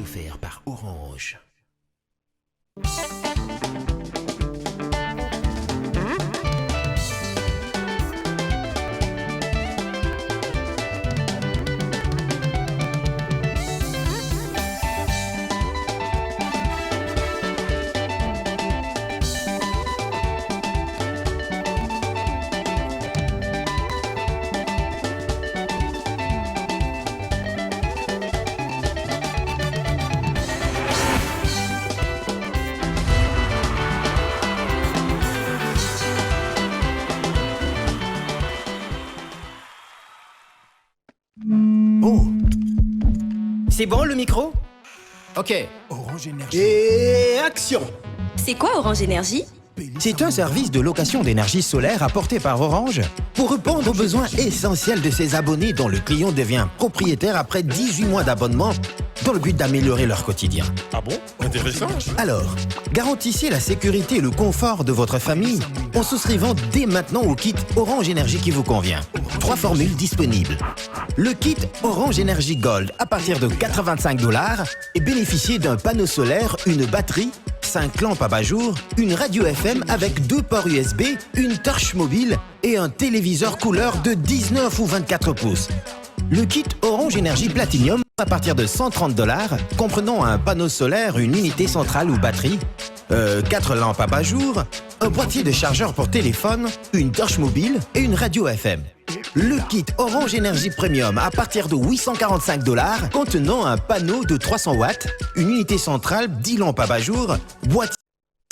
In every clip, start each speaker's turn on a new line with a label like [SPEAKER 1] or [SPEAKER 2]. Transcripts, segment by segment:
[SPEAKER 1] est offert par Orange.
[SPEAKER 2] Oh, c'est bon le micro? Ok.
[SPEAKER 3] Orange Énergie.
[SPEAKER 2] Et action!
[SPEAKER 4] C'est quoi Orange Énergie?
[SPEAKER 2] C'est un service de location d'énergie solaire apporté par Orange pour répondre aux besoins essentiels de ses abonnés dont le client devient propriétaire après 18 mois d'abonnement dans le but d'améliorer leur quotidien.
[SPEAKER 3] Ah bon? Intéressant.
[SPEAKER 2] Alors, garantissez la sécurité et le confort de votre famille en souscrivant dès maintenant au kit Orange Énergie qui vous convient. 3 formules disponibles. Le kit Orange Énergie Gold à partir de 85 $ et bénéficiez d'un panneau solaire, une batterie, 5 lampes abat-jour, une radio FM avec 2 ports USB, une torche mobile et un téléviseur couleur de 19 ou 24 pouces. Le kit Orange Énergie Platinum à partir de 130 $, comprenant un panneau solaire, une unité centrale ou batterie, 4 lampes abat-jour, un boîtier de chargeur pour téléphone, une torche mobile et une radio FM. Le kit Orange Énergie Premium à partir de 845 $, contenant un panneau de 300 watts, une unité centrale, 10 lampes abat-jour, boîtier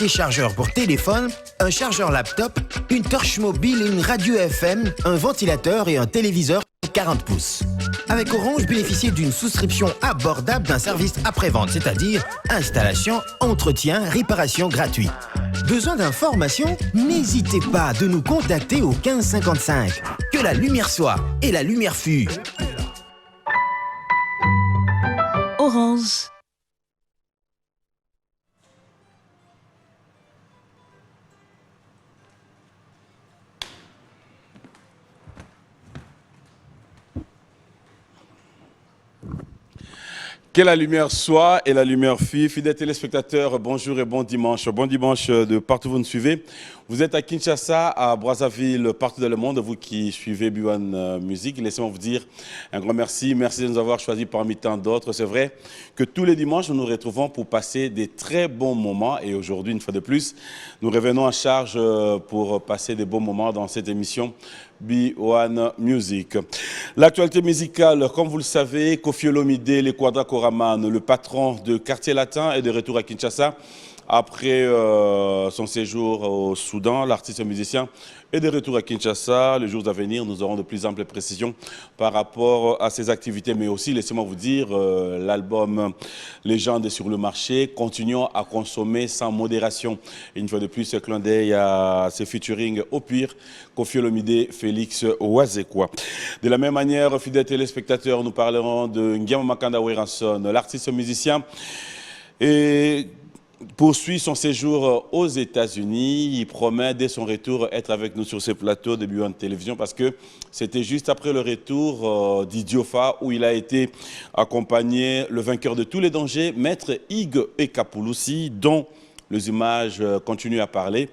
[SPEAKER 2] chargeur pour téléphone, un chargeur laptop, une torche mobile et une radio FM, un ventilateur et un téléviseur 40 pouces. Avec Orange, bénéficiez d'une souscription abordable d'un service après-vente, c'est-à-dire installation, entretien, réparation gratuit. Besoin d'informations? N'hésitez pas de nous contacter au 15 55. Que la lumière soit et la lumière fut.
[SPEAKER 4] Orange.
[SPEAKER 3] Que la lumière soit et la lumière fût. Fidèles téléspectateurs, bonjour et bon dimanche. Bon dimanche de partout où vous nous suivez. Vous êtes à Kinshasa, à Brazzaville, partout dans le monde. Vous qui suivez B1 Music, laissez-moi vous dire un grand merci. Merci de nous avoir choisis parmi tant d'autres. C'est vrai que tous les dimanches, nous nous retrouvons pour passer des très bons moments. Et aujourd'hui, une fois de plus, nous revenons en charge pour passer des bons moments dans cette émission B1 Music. L'actualité musicale, comme vous le savez, Koffi Olomide, les Quadra Koraman, le patron de Quartier Latin, est de retour à Kinshasa. Après son séjour au Soudan, l'artiste musicien est de retour à Kinshasa. Les jours à venir, nous aurons de plus amples précisions par rapport à ses activités. Mais aussi, laissez-moi vous dire, l'album Légende est sur le marché. Continuons à consommer sans modération. Et une fois de plus, ce clin d'œil à ses featuring au pire, Koffi Olomide, Félix Wazekwa. De la même manière, fidèles téléspectateurs, nous parlerons de Ngiama Makanda Weranson, l'artiste musicien. Et poursuit son séjour aux États-Unis. Il promet dès son retour être avec nous sur ce plateau de B1 Télévision parce que c'était juste après le retour d'Idiofa où il a été accompagné le vainqueur de tous les dangers, Maître Hugues Ekapouloussi, dont les images continuent à parler.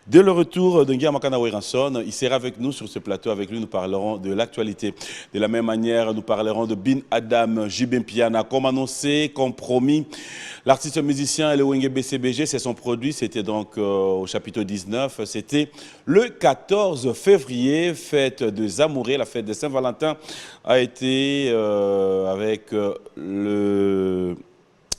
[SPEAKER 3] Dès le retour de Ngiama Makanda Weranson, il sera avec nous sur ce plateau. Avec lui, nous parlerons de l'actualité. De la même manière, nous parlerons de Bin Adam, Jibin Piana. Comme annoncé, comme promis, l'artiste musicien Elewenge BCBG, c'est son produit. C'était donc au chapitre 19. C'était le 14 février, fête de Zamouré. La fête de Saint-Valentin a été avec le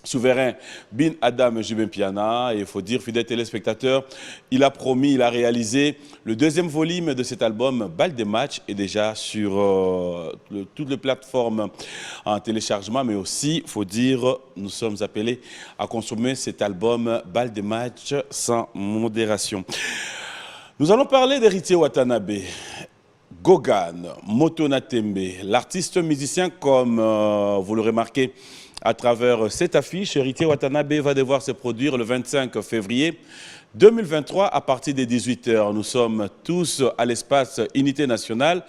[SPEAKER 3] souverain Bin Adam Jibin Piana. Et il faut dire, fidèles téléspectateurs, il a promis, il a réalisé le deuxième volume de cet album, Bal des Matchs, est déjà sur toutes les plateformes en téléchargement, mais aussi, il faut dire, nous sommes appelés à consommer cet album Bal des Matchs sans modération. Nous allons parler d'Héritier Watanabe, Gogan, Moto Natembe, l'artiste musicien, comme vous le remarquez, à travers cette affiche. Héritier Watanabe va devoir se produire le 25 février 2023 à partir des 18 h. Nous sommes tous à l'espace Unité Nationale.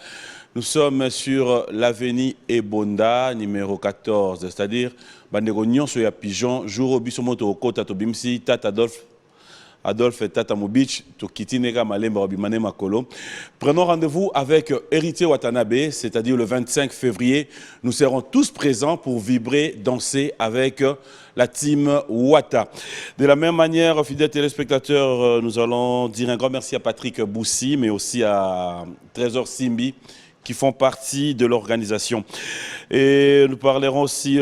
[SPEAKER 3] Nous sommes sur l'avenue Ebonda, numéro 14, c'est-à-dire, Bandegonion sur Pigeon, jour au Bissomoto, au Kota, Tobimsi, Tata Adolphe et Tata Mobich, Tokitinega Malemba Obimane Makolo. Prenons rendez-vous avec Héritier Watanabe, c'est-à-dire le 25 février. Nous serons tous présents pour vibrer, danser avec la team Wata. De la même manière, fidèles téléspectateurs, nous allons dire un grand merci à Patrick Boussi, mais aussi à Trésor Simbi, qui font partie de l'organisation. Et nous parlerons aussi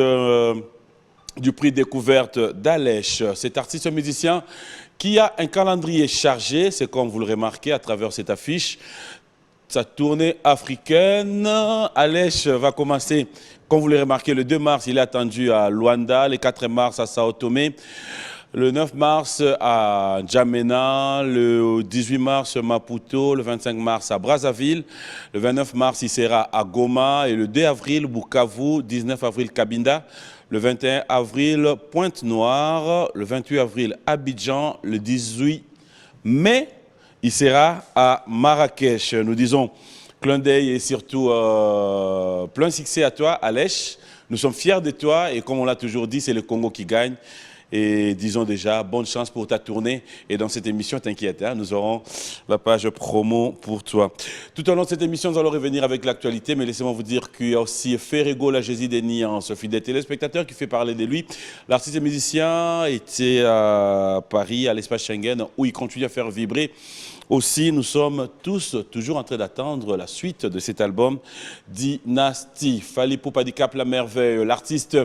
[SPEAKER 3] du prix découverte d'Alèche, cet artiste musicien qui a un calendrier chargé, c'est comme vous le remarquez à travers cette affiche, sa tournée africaine. Alèche va commencer, comme vous le remarquez, le 2 mars, il est attendu à Luanda, le 4 mars à Sao Tomé, le 9 mars à N'Djamena, le 18 mars à Maputo, le 25 mars à Brazzaville, le 29 mars il sera à Goma et le 2 avril Bukavu, 19 avril Cabinda, le 21 avril Pointe-Noire, le 28 avril Abidjan, le 18 mai il sera à Marrakech. Nous disons clin d'œil et surtout plein succès à toi Alèche. Nous sommes fiers de toi et comme on l'a toujours dit, c'est le Congo qui gagne. Et disons déjà, bonne chance pour ta tournée. Et dans cette émission, t'inquiète, hein, nous aurons la page promo pour toi. Tout au long de cette émission, nous allons revenir avec l'actualité. Mais laissez-moi vous dire qu'il y a aussi Ferrego, la Jésus des Niances, fidèle téléspectateur qui fait parler de lui. L'artiste et musicien était à Paris, à l'espace Schengen, où il continue à faire vibrer. Aussi, nous sommes tous toujours en train d'attendre la suite de cet album, Dynasty. Fally Ipupa Cap La Merveille, l'artiste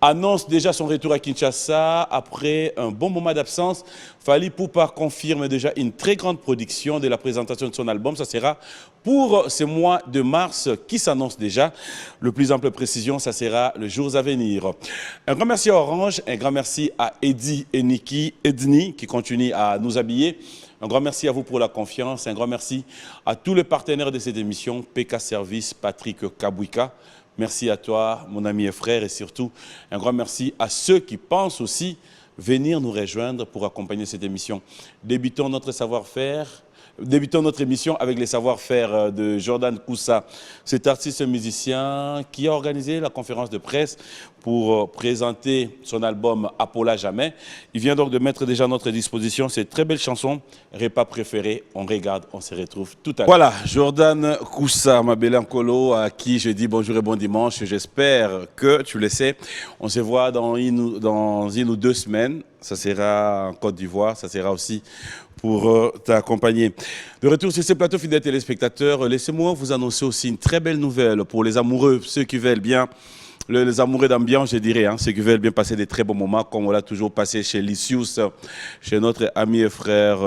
[SPEAKER 3] annonce déjà son retour à Kinshasa après un bon moment d'absence. Fally Ipupa confirme déjà une très grande production de la présentation de son album. Ça sera pour ce mois de mars qui s'annonce déjà. Le plus ample précision, ça sera les jours à venir. Un grand merci à Orange, un grand merci à Eddie et Niki, Edni qui continue à nous habiller. Un grand merci à vous pour la confiance. Un grand merci à tous les partenaires de cette émission, PK Service, Patrick Kabouika. Merci à toi, mon ami et frère, et surtout, un grand merci à ceux qui pensent aussi venir nous rejoindre pour accompagner cette émission. Débutons notre savoir-faire. Débutons notre émission avec les savoir-faire de Jordan Koussa, cet artiste musicien qui a organisé la conférence de presse pour présenter son album Apollo Jamais. Il vient donc de mettre déjà à notre disposition cette très belle chanson, Repas préféré. On regarde, on se retrouve tout à l'heure. Voilà, Jordan Koussa, ma belle Nkolo, à qui je dis bonjour et bon dimanche. J'espère que tu le sais. On se voit dans une ou deux semaines. Ça sera en Côte d'Ivoire, ça sera aussi pour t'accompagner. De retour sur ce plateau, fidèles téléspectateurs, laissez-moi vous annoncer aussi une très belle nouvelle pour les amoureux, ceux qui veulent bien, les amoureux d'ambiance, je dirais, hein, ceux qui veulent bien passer des très bons moments, comme on l'a toujours passé chez Lysius, chez notre ami et frère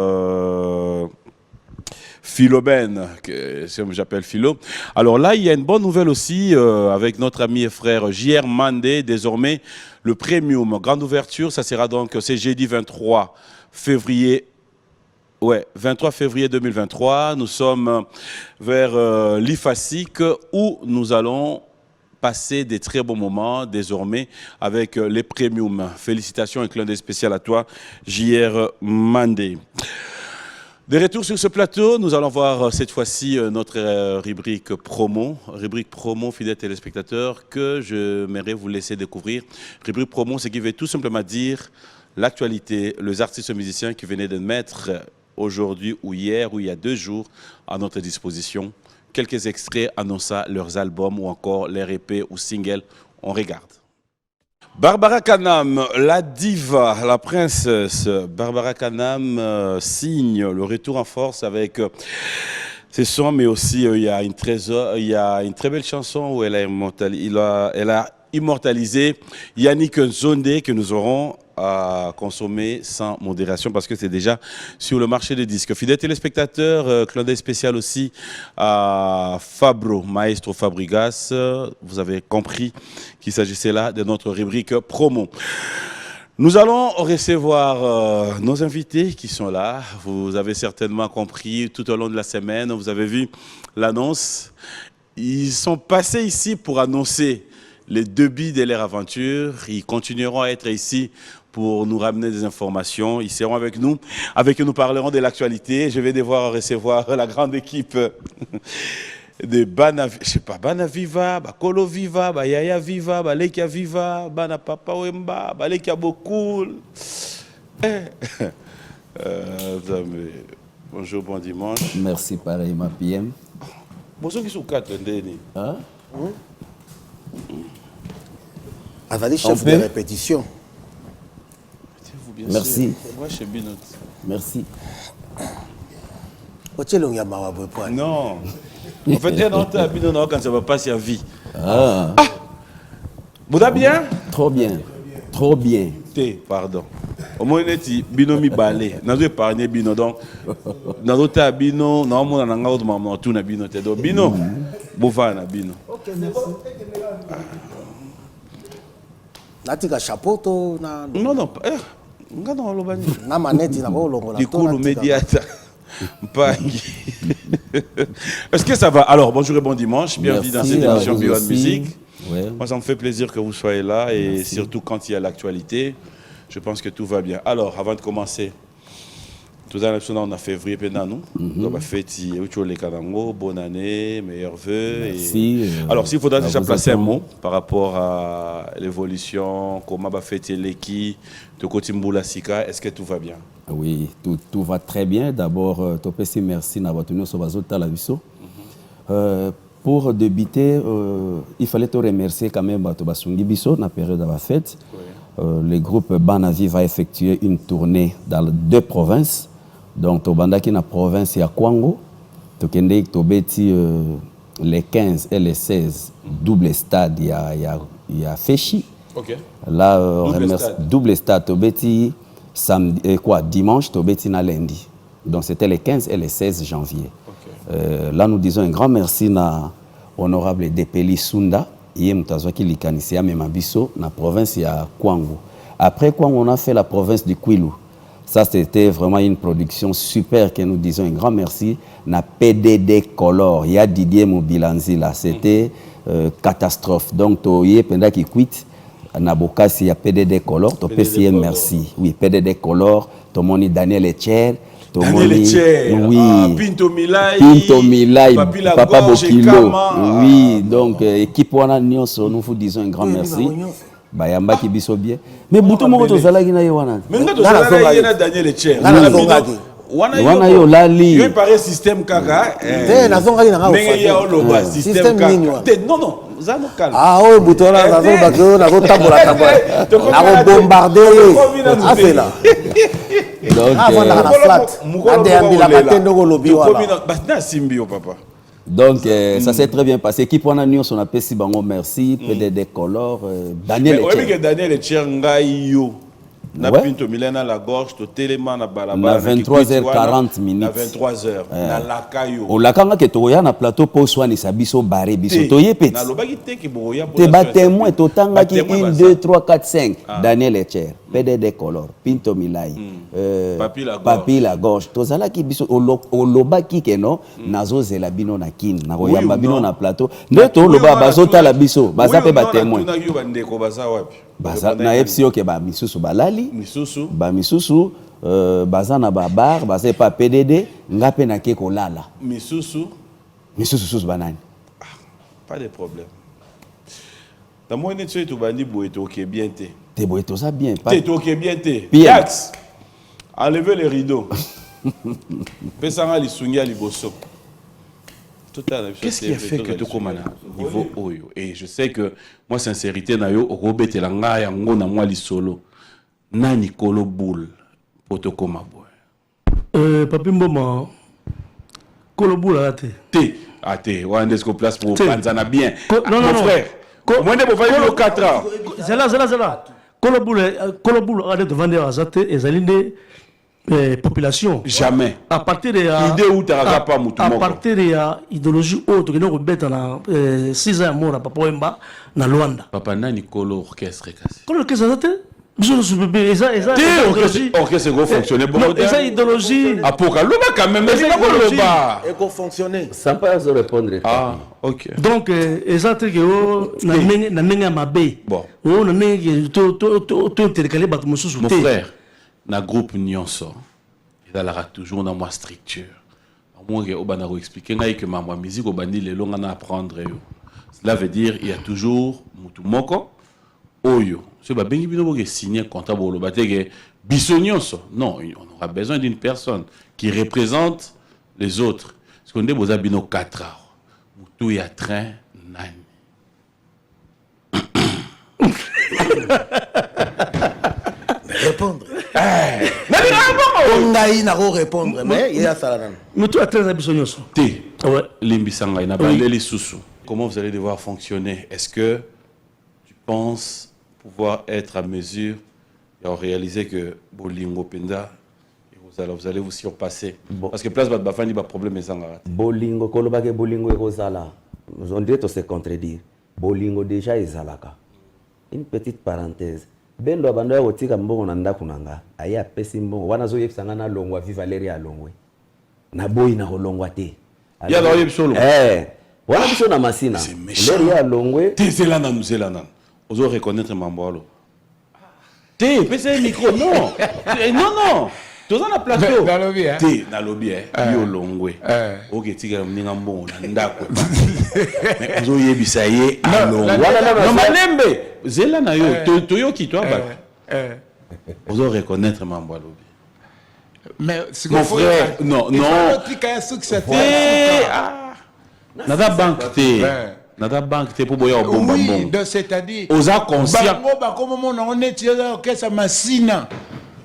[SPEAKER 3] Philomène, que j'appelle Philo. Alors là, il y a une bonne nouvelle aussi avec notre ami et frère JR Mandé, désormais le Premium. Grande ouverture, ça sera donc c'est jeudi 23 février. Ouais, 23 février 2023, nous sommes vers l'IFASIC où nous allons passer des très bons moments désormais avec les Premium. Félicitations et clin d'œil spécial à toi, JR Mandé. De retour sur ce plateau, nous allons voir cette fois-ci notre rubrique promo. Rubrique promo, fidèles téléspectateurs, que j'aimerais vous laisser découvrir. Rubrique promo, ce qui veut tout simplement dire l'actualité, les artistes musiciens qui venaient de mettre aujourd'hui ou hier ou il y a 2 jours à notre disposition. Quelques extraits annonçant leurs albums ou encore leurs EP ou singles. On regarde. Barbara Kanam, la diva, la princesse. Barbara Kanam signe le retour en force avec ses sons, mais aussi il y a une très belle chanson où elle a immortalisé Yannick Nzonde que nous aurons à consommer sans modération parce que c'est déjà sur le marché des disques. Fidèles téléspectateurs, clin d'œil spécial aussi à Fabro, Maestro Fabregas. Vous avez compris qu'il s'agissait là de notre rubrique promo. Nous allons recevoir nos invités qui sont là. Vous avez certainement compris tout au long de la semaine, vous avez vu l'annonce. Ils sont passés ici pour annoncer les débuts de leur aventure. Ils continueront à être ici pour nous ramener des informations. Ils seront avec nous. Avec eux, nous parlerons de l'actualité. Je vais devoir recevoir la grande équipe de Bana, je sais pas, Bana Viva, Kolo Viva, Yaya Viva, Lekia Viva, Bana Papa Wemba, Lekia Bokoul. Bonjour, bon dimanche.
[SPEAKER 1] Merci, pareil, ma PM.
[SPEAKER 3] Bonjour, qui sont quatre, Ndeni.
[SPEAKER 1] Hein?
[SPEAKER 5] Avali, chef de répétition.
[SPEAKER 1] Merci.
[SPEAKER 3] Moi, je suis bien.
[SPEAKER 1] Merci.
[SPEAKER 3] Non. En fait, il y a un temps quand ça va passer à vie.
[SPEAKER 1] Ah.
[SPEAKER 3] Vous allez bien?
[SPEAKER 1] Trop bien. Trop bien.
[SPEAKER 3] Pardon. Au moins, il bino mi balé. Nous avons épargné bino. Donc, nous avons été bino. Nous avons été maman tout na bino. Donc, bino. Bouva na bino.
[SPEAKER 5] Ok, merci. Natika chapeau to na.
[SPEAKER 3] Non, non. Non, non,
[SPEAKER 5] na manette na ko longo la.
[SPEAKER 3] Dikulu médiata. Est-ce que ça va? Alors, bonjour et bon dimanche. Bienvenue dans cette émission Biwan Musique.
[SPEAKER 1] Ouais.
[SPEAKER 3] Moi, ça me fait plaisir que vous soyez là et merci. Surtout quand il y a l'actualité, je pense que tout va bien. Alors, avant de commencer, tout à l'heure, on a février, on va fêter bonne année, meilleurs vœux.
[SPEAKER 1] Merci.
[SPEAKER 3] Alors, s'il faudra déjà placer un mot par rapport à l'évolution, comment va fêter l'équipe de Kotimboula Sika, est-ce que tout va bien?
[SPEAKER 1] Oui, tout va très bien. D'abord, merci Nabatouno Sobazota Laviso. Pour débuter, il fallait te remercier quand même Batobasungi Biso dans la période de la fête. Le groupe Banavi va effectuer une tournée dans 2 provinces. Donc, Tobanda qui est dans la province de Kwango, Tokende Tobeti les 15 et les 16 double stade, il y a Féchi.
[SPEAKER 3] Okay.
[SPEAKER 1] Là, double stade, Tobeti samedi, dimanche, Tobeti na lundi. Donc, c'était les 15 et les 16 janvier. Là, nous disons un grand merci à l'honorable Depeli Sunda, qui likanisi ya Memabiso, dans la province de Kwango. Après Kwango, on a fait la province du Kwilu. Ça, c'était vraiment une production super que nous disons un grand merci. Na PDD Color, il y a Didier Mobilanzi là, c'était catastrophe. Donc, il y a pendant qui quitte, na Bokasi, il y a PDD Color, to PCM merci. Oui, PDD Color, to moni Daniel Etcher.
[SPEAKER 3] Daniel Etcher,
[SPEAKER 1] oui.
[SPEAKER 3] Pinto
[SPEAKER 1] Milai, Papa Bokilo. Oui,
[SPEAKER 3] Ah.
[SPEAKER 1] donc équipe wana nyonso, nous vous disons un grand merci. Bayamba qui biso bien. Mais butu moko to zalaki na yewana.
[SPEAKER 3] Mais nga to zalaki na Daniel Etcher.
[SPEAKER 1] Wana yo lali.
[SPEAKER 3] Yo paraît système kaka.
[SPEAKER 5] Nazonga ina ngao.
[SPEAKER 3] Mais ya oloba système kaka. Non non, zano calme.
[SPEAKER 5] Ah oh butora nazonga ko na ko tambola. Na ko bombarder. Afela. Donc avant la flat. Adéambila batendo ko lobi wala.
[SPEAKER 3] Basna simbio papa.
[SPEAKER 1] Donc, ça s'est très bien passé. Qui prend la nuit, on a fait bango merci, PDD Color, Daniel Etcher.
[SPEAKER 3] Oui, mais Daniel Etcher, ngaïyo. Na Pinto Milena la gorge, to téléman na balabala.
[SPEAKER 1] Na 23h40 minutes.
[SPEAKER 3] Na 23h. Na lakayo.
[SPEAKER 1] O lakanga ke toya na plateau pour soigner sa biso baré biso. Toye petit.
[SPEAKER 3] Na lobaki te ki boya.
[SPEAKER 1] Te ba témoin totanga ki 1 2 3 4 5. Daniel Etcher, PDD Color, Pinto Milai. Papi la gorge. Tozala ki biso o lobaki ke no nazo zela bino na kin na koyamba bino na plateau. Nde to loba bazota la biso, baza pe ba témoin.
[SPEAKER 3] Na yo bandeko baza wapi?
[SPEAKER 1] Baza na epsi ke ba misusu balali. Misusu baza na babar baza pa PDD ngape na ke kolala misusu banani
[SPEAKER 3] pas de problème. Dans mon étude tu bandi boye to ke bien te
[SPEAKER 1] boye to ça bien
[SPEAKER 3] te to ke bien te Yax enlevez les rideaux pesanga lisungia liboso. Qu'est-ce qui a fait que tu commandes niveau oyo? Et je sais que moi sincérité na yo robetela nga yango na moi li solo. Nani Kolo Boule Potokoma boy.
[SPEAKER 6] Papi Mboma Kolo Boule a été.
[SPEAKER 3] Ate, Wandesko place pour Panzana bien.
[SPEAKER 6] Non,
[SPEAKER 3] frère. Moi, ne peux pas dire 4 ans.
[SPEAKER 6] C'est là. Kolo Boule a été devant des Azate et Zaline population.
[SPEAKER 3] Jamais.
[SPEAKER 6] À partir de
[SPEAKER 3] idée où tu n'as pas moutou.
[SPEAKER 6] À partir de idéologie autre que nous rebêtons dans 6 ans mort à Papa Wemba dans Luanda.
[SPEAKER 3] Papa Nani Kolo orchestre cassé.
[SPEAKER 6] Kolo orchestre Azate.
[SPEAKER 3] Orchestre go fonctionner bon.
[SPEAKER 6] Esa idéologie.
[SPEAKER 3] Apocalypse quand même.
[SPEAKER 5] Et qu'on fonctionner.
[SPEAKER 1] Sans pas répondre.
[SPEAKER 3] Ah, ok.
[SPEAKER 6] Donc esa truc na nenga mabe.
[SPEAKER 3] Bon.
[SPEAKER 6] O na nenga to intercaler bato mususu te.
[SPEAKER 3] Mon frère, na groupe Nyonso, il a toujours dans moi structure. moi que Obanaro expliquer que ma musique au bandi les longs à apprendre. Cela veut dire il y a toujours mutumoko oyo. C'est pas bien bino que signer contrat pour le battre bisognoso. Non, on aura besoin d'une personne qui représente les autres. Parce qu'on dit besoin bino 4 heures. Mutu ya train nani.
[SPEAKER 5] Répondre. On a répondre, mais il y a ça là.
[SPEAKER 6] Mais tu as très ambitionné.
[SPEAKER 3] Ouais. Limbisanga, les sous. Comment vous allez devoir fonctionner? Est-ce que tu penses pouvoir être à mesure et réaliser que Bolingo Penda, vous allez vous surpasser? Parce que place de Bafani, il y a problème.
[SPEAKER 1] Bolingo, Kolobake Bolingo et Rosala. On dirait que c'est contredire. Bolingo déjà est Zalaka. Une petite parenthèse. Bendo abando ya otika mbongo na ndaku nanga aya pesi mbongo wana zo yebisanga na longwa viva leri ya longwe na boyi na longwa te
[SPEAKER 3] ya la yebisolo
[SPEAKER 1] wana biso na masina leri ya longwe
[SPEAKER 3] te zelana nous ozo reconnaître mambolo te pese micro non non toza na plateau
[SPEAKER 7] na lobby
[SPEAKER 3] te na lobby yo longwe oke tika mninga mbongo na ndaku mais ozo yebisa ye longwa non malembe zela na yo toyoki toi ba ozo reconnaître mambolo
[SPEAKER 7] mais
[SPEAKER 3] mon frère non nada banque te nada banque te pour boya au bomba
[SPEAKER 7] oui donc c'est-à-dire
[SPEAKER 3] oza conscient
[SPEAKER 7] bango ba comme on est que ça masina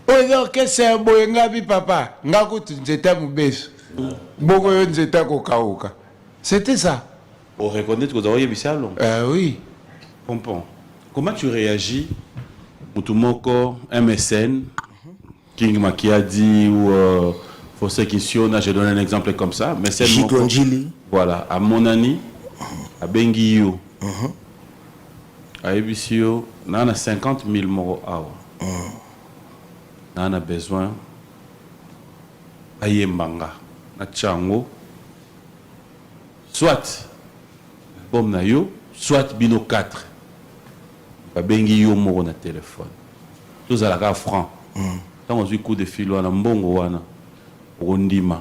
[SPEAKER 7] ozo que c'est boyenga bi papa ngakuti nzeta mubeso boko yo nzeta ko kauka c'était ça
[SPEAKER 3] on reconnaître que vous yebisa long
[SPEAKER 7] oui
[SPEAKER 3] comprends. Comment tu réagis Mutumoko, MSN, King Makiadi ou Fosse Kisiona, je donne un exemple comme ça.
[SPEAKER 5] Jidonjili.
[SPEAKER 3] Voilà, à Monani, à Benguiyo, à Ebisio, on a 50 000 morts. On a besoin à Yembanga, à Tchango, soit Bom Nayo, soit Bino 4. Bengi yo moko na téléphone. Tous à la franc. Quand on a eu coup de fil wana mbongo wana rondima.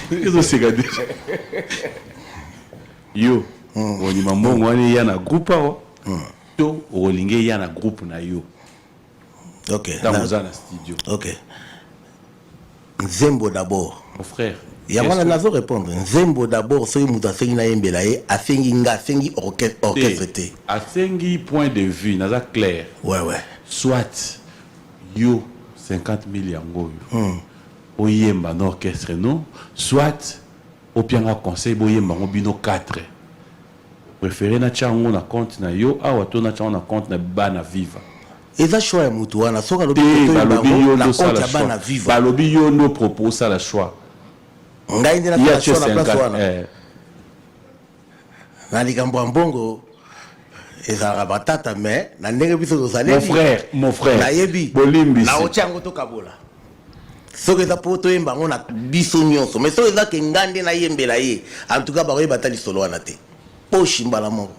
[SPEAKER 3] Qu'est-ce que c'est que yo on y mbongo wana ya na groupe awa. To rolinge ya na groupe na yo.
[SPEAKER 5] OK.
[SPEAKER 3] Dans un studio.
[SPEAKER 5] OK. Nzembo d'abord.
[SPEAKER 3] Mon frère.
[SPEAKER 5] Il y a un nazo répondre. Nzembo d'abord, c'est une mutassing na yembelaye, afengi orchestre.
[SPEAKER 3] Afengi point de vue, naza clair.
[SPEAKER 5] Ouais.
[SPEAKER 3] Soit yo 50 000 yango yo. Oyemba na orchestre non, soit au pianga conseil boyemba ngobino 4. Préféré na chango na compte na yo, awa to na chango na compte na bana viva.
[SPEAKER 5] Et ça choix mutu wana soka lobi
[SPEAKER 3] to
[SPEAKER 5] na compte ya bana viva.
[SPEAKER 3] Balobi yo no propose ça la choix.
[SPEAKER 5] On a une place wana. Na likambo mbongo ezala batata mais na ndenge biso tozali
[SPEAKER 3] mon frère
[SPEAKER 5] na yebi
[SPEAKER 3] bolimbi
[SPEAKER 5] na ochango to kabola soki za poto yemba ngona biso nyonso mais soki za ke ngande na yembela ye en tout cas ba koyeba tali solo wana te oshimbala moko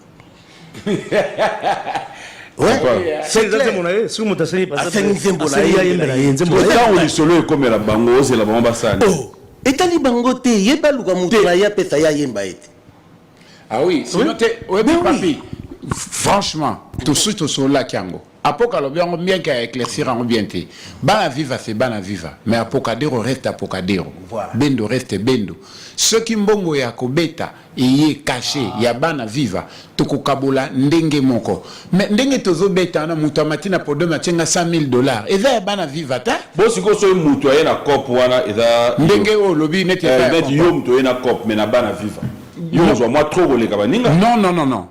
[SPEAKER 5] ouais c'est exactement
[SPEAKER 6] mon si mon tassé
[SPEAKER 5] parce que nzembo na ye
[SPEAKER 3] nzembo quand on solo comme la bango c'est la bomba sana
[SPEAKER 5] etali bango te yeba luka mutu na ya pesa ya yemba ete.
[SPEAKER 7] Ah oui, sinon oui, papi. Franchement, tout ce tout cela kiango. Apokalo bien qu'à éclaircir en bien te. Bana viva c'est bana viva, mais apokadero reste apokadero.
[SPEAKER 5] Voilà.
[SPEAKER 7] Bendo reste bendo. Ce qui mbongo ya kobeta y est caché, ya bana viva. Tokokabola ndenge moko. Mais ndenge tozo beta na mutamati na podoma tchenga $100,000. Eza ya bana viva ta?
[SPEAKER 3] Bon si ko so mutu ya na cop wana eza
[SPEAKER 7] ndenge o lobi net ya.
[SPEAKER 3] Net yo mutu na cop mais na bana viva. Yo moi trop rolé kabaninga.
[SPEAKER 7] Non. Non.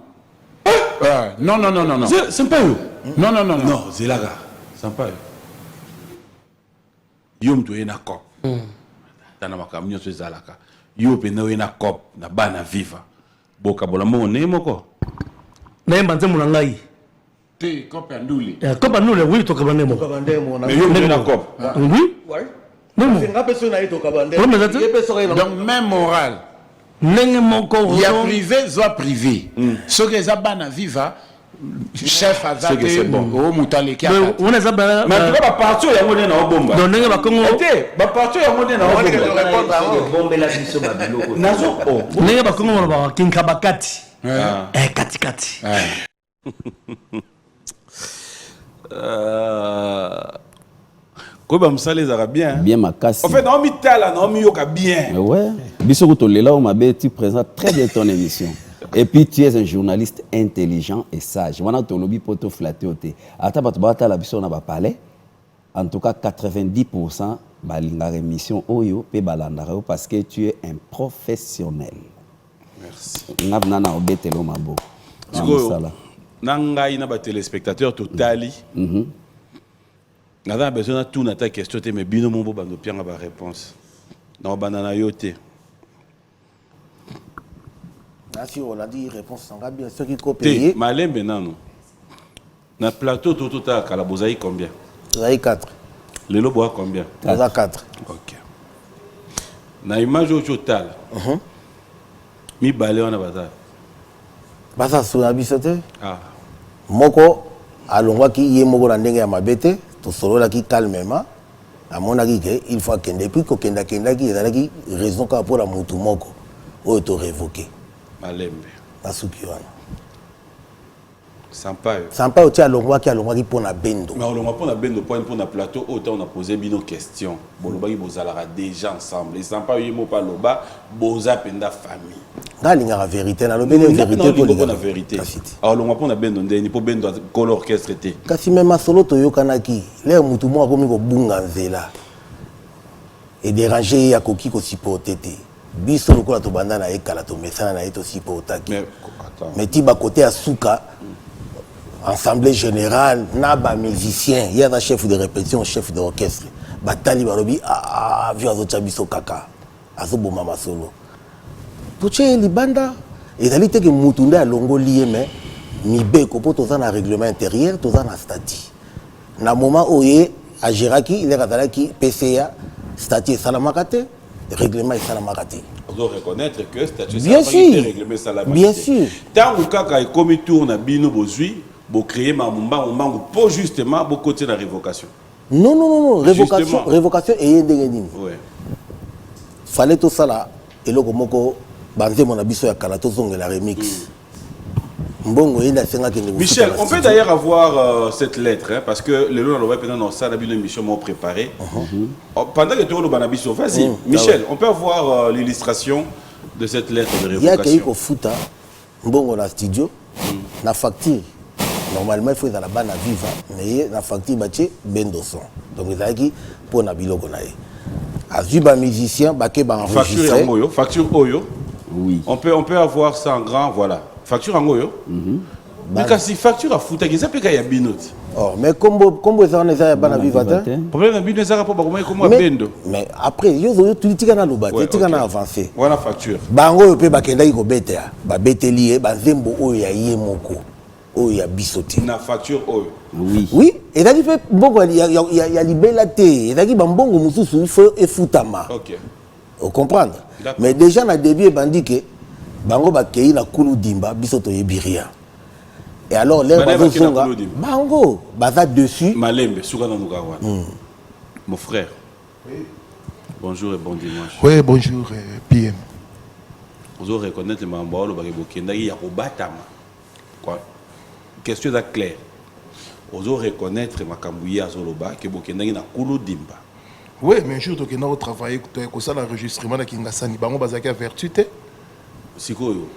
[SPEAKER 3] C'est pas eux.
[SPEAKER 7] Non.
[SPEAKER 3] Non, c'est là gars. C'est pas eux. Yo mutu na cop. Tana makamnyo so ezalaka. Yo pe na cop na bana viva. Boka bola mo ne moko.
[SPEAKER 6] Na mbanze munangai.
[SPEAKER 7] Te cop ya nduli.
[SPEAKER 6] Cop nduli oui to kabande mo.
[SPEAKER 3] Mais yo na cop.
[SPEAKER 6] Oui.
[SPEAKER 5] Ouais.
[SPEAKER 6] Non.
[SPEAKER 5] C'est ngapé so na ito kabande.
[SPEAKER 7] Donc même moral.
[SPEAKER 6] Nenge moko.
[SPEAKER 7] Il y a privé, soit privé. Ce que ça bana viva, chef azate
[SPEAKER 3] c'est bon.
[SPEAKER 7] o mutale ki
[SPEAKER 6] Mais on est à
[SPEAKER 3] mais tu vas partir il y a mon na bomba
[SPEAKER 6] donc ndenge bakongo
[SPEAKER 3] ba partir il y a mon na
[SPEAKER 5] bomba la biso babilo
[SPEAKER 3] nazo
[SPEAKER 6] ndenge bakongo ba kinkabakati katikati
[SPEAKER 3] Quoi bah ça les arabes bien
[SPEAKER 1] bien makasi
[SPEAKER 3] en fait Naomi Tala Naomi yoka bien
[SPEAKER 1] ouais biso kutolela o mabe tu présentes très bien ton émission et puis tu es un journaliste intelligent et sage wana to lobi poto flatter ote ata bato bata la biso na ba parler en tout cas 90% balinga émission oyo pe balandara parce que tu es un professionnel.
[SPEAKER 3] Merci.
[SPEAKER 1] Ngabna na obetelo mabo
[SPEAKER 3] sala nanga ina ba téléspectateurs totali Nada besoin de tout ta question mais bino mon bando pianga ba réponse. Na banana yote.
[SPEAKER 5] Si on a dit réponse sans bien ceux qui copier.
[SPEAKER 3] Malembe nano. Na plateau tout à Kalabozaï combien?
[SPEAKER 5] Zaï 4.
[SPEAKER 3] Le lobo a combien?
[SPEAKER 5] 4.
[SPEAKER 3] OK. Na image au total. Mi balé on a bazar.
[SPEAKER 5] Basa sur la bisote.
[SPEAKER 3] Ah.
[SPEAKER 5] Moko alongwa ki ye moko na ndenge ya mabete. Solo la qui calmement à mon avis il faut que depuis que kenda qui ezalaki raison ka pour la mutu moko o to révoquer
[SPEAKER 3] malembe
[SPEAKER 5] asuki wana
[SPEAKER 3] Sampa
[SPEAKER 5] o tia longwa ki pour na bendo
[SPEAKER 3] mais on pour na bendo pour na plateau autant on a posé bino question boloba ki bozalara déjà ensemble et Sampa yimo pa loba boza penda famille
[SPEAKER 5] ngalinga la vérité na lobele vérité
[SPEAKER 3] pour la vérité alors on pour na bendo ndeni po bendo ko l'orchestre té
[SPEAKER 5] kasi même solo to yokanaki le mutu mo akomi ko bunga nzela et déranger ya koki ko supporter té biso lokola to banda na ekala to mesana na eto supportaki mais ti ba côté asuka Assemblée générale, naba musicien, il y a un chef de répétition, chef d'orchestre. Batali barobi vu azo chabiso kaka. Azo bomama solo. Poche libanda ezalité que mutunda longo lié mais mi be ko poto za na règlement intérieur, to za na statut. Na moment oye a Giraki, il est katalaki PCA, statut salamakate, règlement salamakate.
[SPEAKER 3] On doit reconnaître que statut
[SPEAKER 5] salamakate,
[SPEAKER 3] salamakate.
[SPEAKER 5] Bien sûr.
[SPEAKER 3] Tant que kaka est comme tourne bino bozui pour créer ma pour justement pour côté de la révocation.
[SPEAKER 5] Non, révocation et
[SPEAKER 3] ouais.
[SPEAKER 5] Fallait tout ça là et le komoko banze mon abiso ya kalato zonge la remix. Mbongo ina senga ke
[SPEAKER 3] Michel, on peut d'ailleurs avoir cette lettre hein, parce que le long on va pendant ça la émission m'ont préparé. Pendant que tout le banabiso vas-y Michel, on peut avoir l'illustration de cette lettre de révocation.
[SPEAKER 5] Il y a quelqu'un futa mbongo na studio na facture. Normalement, il faut être à la banne à vivre, mais la facture bâtie bendo son. Donc, il y a qui pour na biloko na ye. Azuba musicien, baké ba enregistré.
[SPEAKER 3] Facture Oyo.
[SPEAKER 1] Oui.
[SPEAKER 3] On peut avoir ça en grand, voilà. Facture en Oyo. Mais quand si facture à fouta, ça peut qu'il y a binot.
[SPEAKER 5] Oh, mais comme ça on est à banne à vivre.
[SPEAKER 3] Problème na binot ça pas comment bendo.
[SPEAKER 5] Mais après, yo tu tika na loba, tu tika na avancer.
[SPEAKER 3] Voilà facture.
[SPEAKER 5] Bango yo pe bakenda ko beta, ba beteli ba zembo oyo ya ye moko. Oh, il y a bisoté.
[SPEAKER 3] Na facture oyo.
[SPEAKER 1] Oui.
[SPEAKER 5] Oui, et là il fait bongo il y a libella té, et là il bongo mususu il faut efutama.
[SPEAKER 3] OK.
[SPEAKER 5] Vous comprenez? Mais déjà na début bandi que bango ba kei la kulu dimba bisoto yebiria. Et alors les bazonga bango baza dessus.
[SPEAKER 3] Malembe suka na mukawa. Mon frère. Oui. Bonjour et bon dimanche.
[SPEAKER 8] Oui, bonjour PM.
[SPEAKER 3] Vous reconnaître le mambo ba bokenda ya ko batama. Quoi? Question claire. Ozo reconnaître Makambouya Zoloba que Bokendangi na Kulu Dimba.
[SPEAKER 8] Oui, mais un jour tu as travaillé avec ça l'enregistrement de Kingasani Bango Bazaka Vertuté.
[SPEAKER 3] Sikoyo.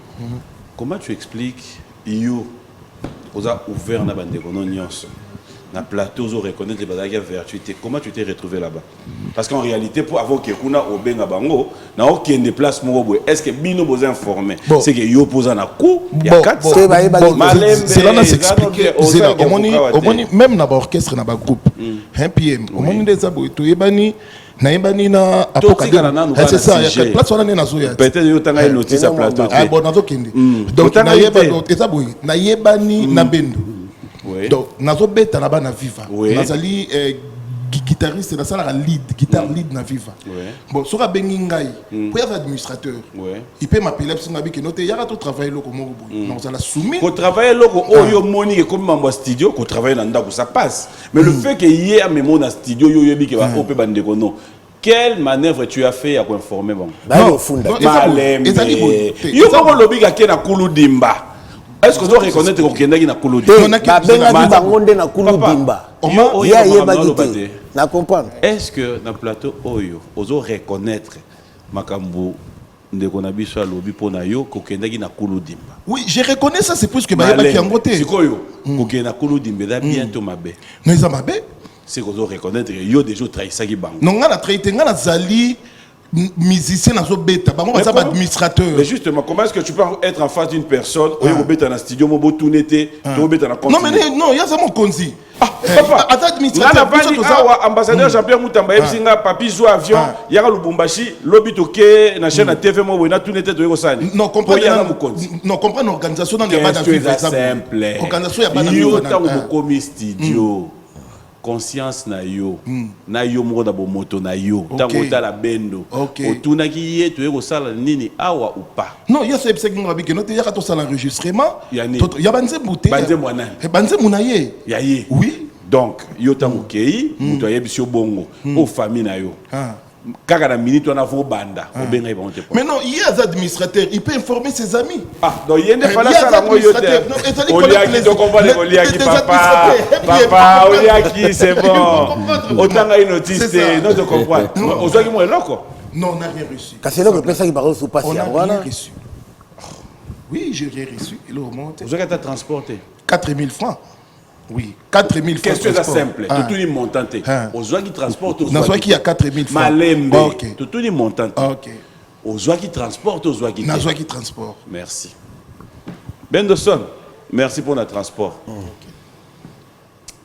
[SPEAKER 3] Comment tu expliques Iyo Oza ouvert na bande kononyos na plateau ozo reconnaître les Bazaka Vertuté. Comment tu t'es retrouvé là-bas? Parce qu'en réalité pour avoir Kekuna Obenga Bango na aucun déplacement est-ce que Bino vous informé c'est que Yo posa na coup il y a 4
[SPEAKER 8] c'est là on s'expliquer même na orchestre na ba groupe un PM au moment des aboy to yebani na yebani na apocalypse c'est ça il y a place on est na zoya
[SPEAKER 3] peut-être yo tanga une notice à plateau
[SPEAKER 8] ah bon nazo kende donc na yebani des aboy na yebani na bendo donc nazo beta na bana viva nazali guitariste na sala lead guitare lead na Viva bon soka bengi ngai pour être administrateur il peut m'appeler parce que que noté yara to travailler loko mo donc ça la soumis
[SPEAKER 3] ko travailler loko oyo moni ke comme mambo studio ko travailler na ndako ça passe mais le fait que hier à mémo na studio yo yebi ke ba opé bande ko non. Quelle manœuvre tu as fait à informer bon?
[SPEAKER 5] Non,
[SPEAKER 3] yo ko lobi ka na kulu dimba. Est-ce que tu dois reconnaître que Kendaki na kulu dimba? Est-ce que dans plateau oyo ozo reconnaître makambo ndeko na biso lobi pona yo ko Kendaki na kulu dimba?
[SPEAKER 8] Oui, je reconnais ça, c'est plus que ba ki angote.
[SPEAKER 3] Sikoyo ko Kendaki na kulu dimba da bientôt mabe.
[SPEAKER 8] Non, ils mabe.
[SPEAKER 3] C'est qu'on doit reconnaître que yo déjà trahissé qui bango.
[SPEAKER 8] Non, on a traité, on a zali musicien dans bêta, on a administrateur.
[SPEAKER 3] Mais justement, comment est-ce que tu peux être en face d'une personne au lieu de dans le studio, mon beau tout n'était, tu bêta dans
[SPEAKER 8] non mais non, il y a ça mon konzi.
[SPEAKER 3] Papa, administrateur. Ambassadeur Jean-Pierre Moutamba, singa papi zo avion, yara Lubumbashi, lobby toké na chaîne TV mo na tout n'était to sani.
[SPEAKER 8] Non, comprendre l'organisation dans les bas
[SPEAKER 3] d'Afrique simple.
[SPEAKER 8] Organisation ya bas
[SPEAKER 3] d'Afrique studio. Conscience na yo mo da moto na yo tangota la bendo otuna ki yeto eko sala nini awa ou pas
[SPEAKER 8] non ya c'est que ngabi que note ya ka to sala enregistrement ya banze bouté
[SPEAKER 3] banze mwana
[SPEAKER 8] banze munaye
[SPEAKER 3] ya ye
[SPEAKER 8] oui
[SPEAKER 3] donc yo tango kei muto yebisio bongo o famille na yo kaka na minute on a vos banda obenga ibonte
[SPEAKER 8] mais non il y a des administrateurs il peut informer ses amis
[SPEAKER 3] donc yende fala sala mo yo te oliaki to comprendre oliaki papa oliaki c'est bon otanga une notice non te comprendre ozaki mo eloko
[SPEAKER 8] non on n'a rien reçu
[SPEAKER 5] kaselo que pesa qui parle sous passe
[SPEAKER 8] ya wana reçu oui j'ai rien reçu il remonte
[SPEAKER 3] ozaki ta transporter
[SPEAKER 8] 4000 francs. Oui, 4000 francs.
[SPEAKER 3] Question simple. Tout le montant. Aux gens qui transportent.
[SPEAKER 8] Aux gens qui a 4000 francs.
[SPEAKER 3] Malembe. Tout le montant.
[SPEAKER 8] Ok.
[SPEAKER 3] Aux gens qui transportent. Aux gens
[SPEAKER 8] qui transportent.
[SPEAKER 3] Merci. Benderson, merci pour le transport.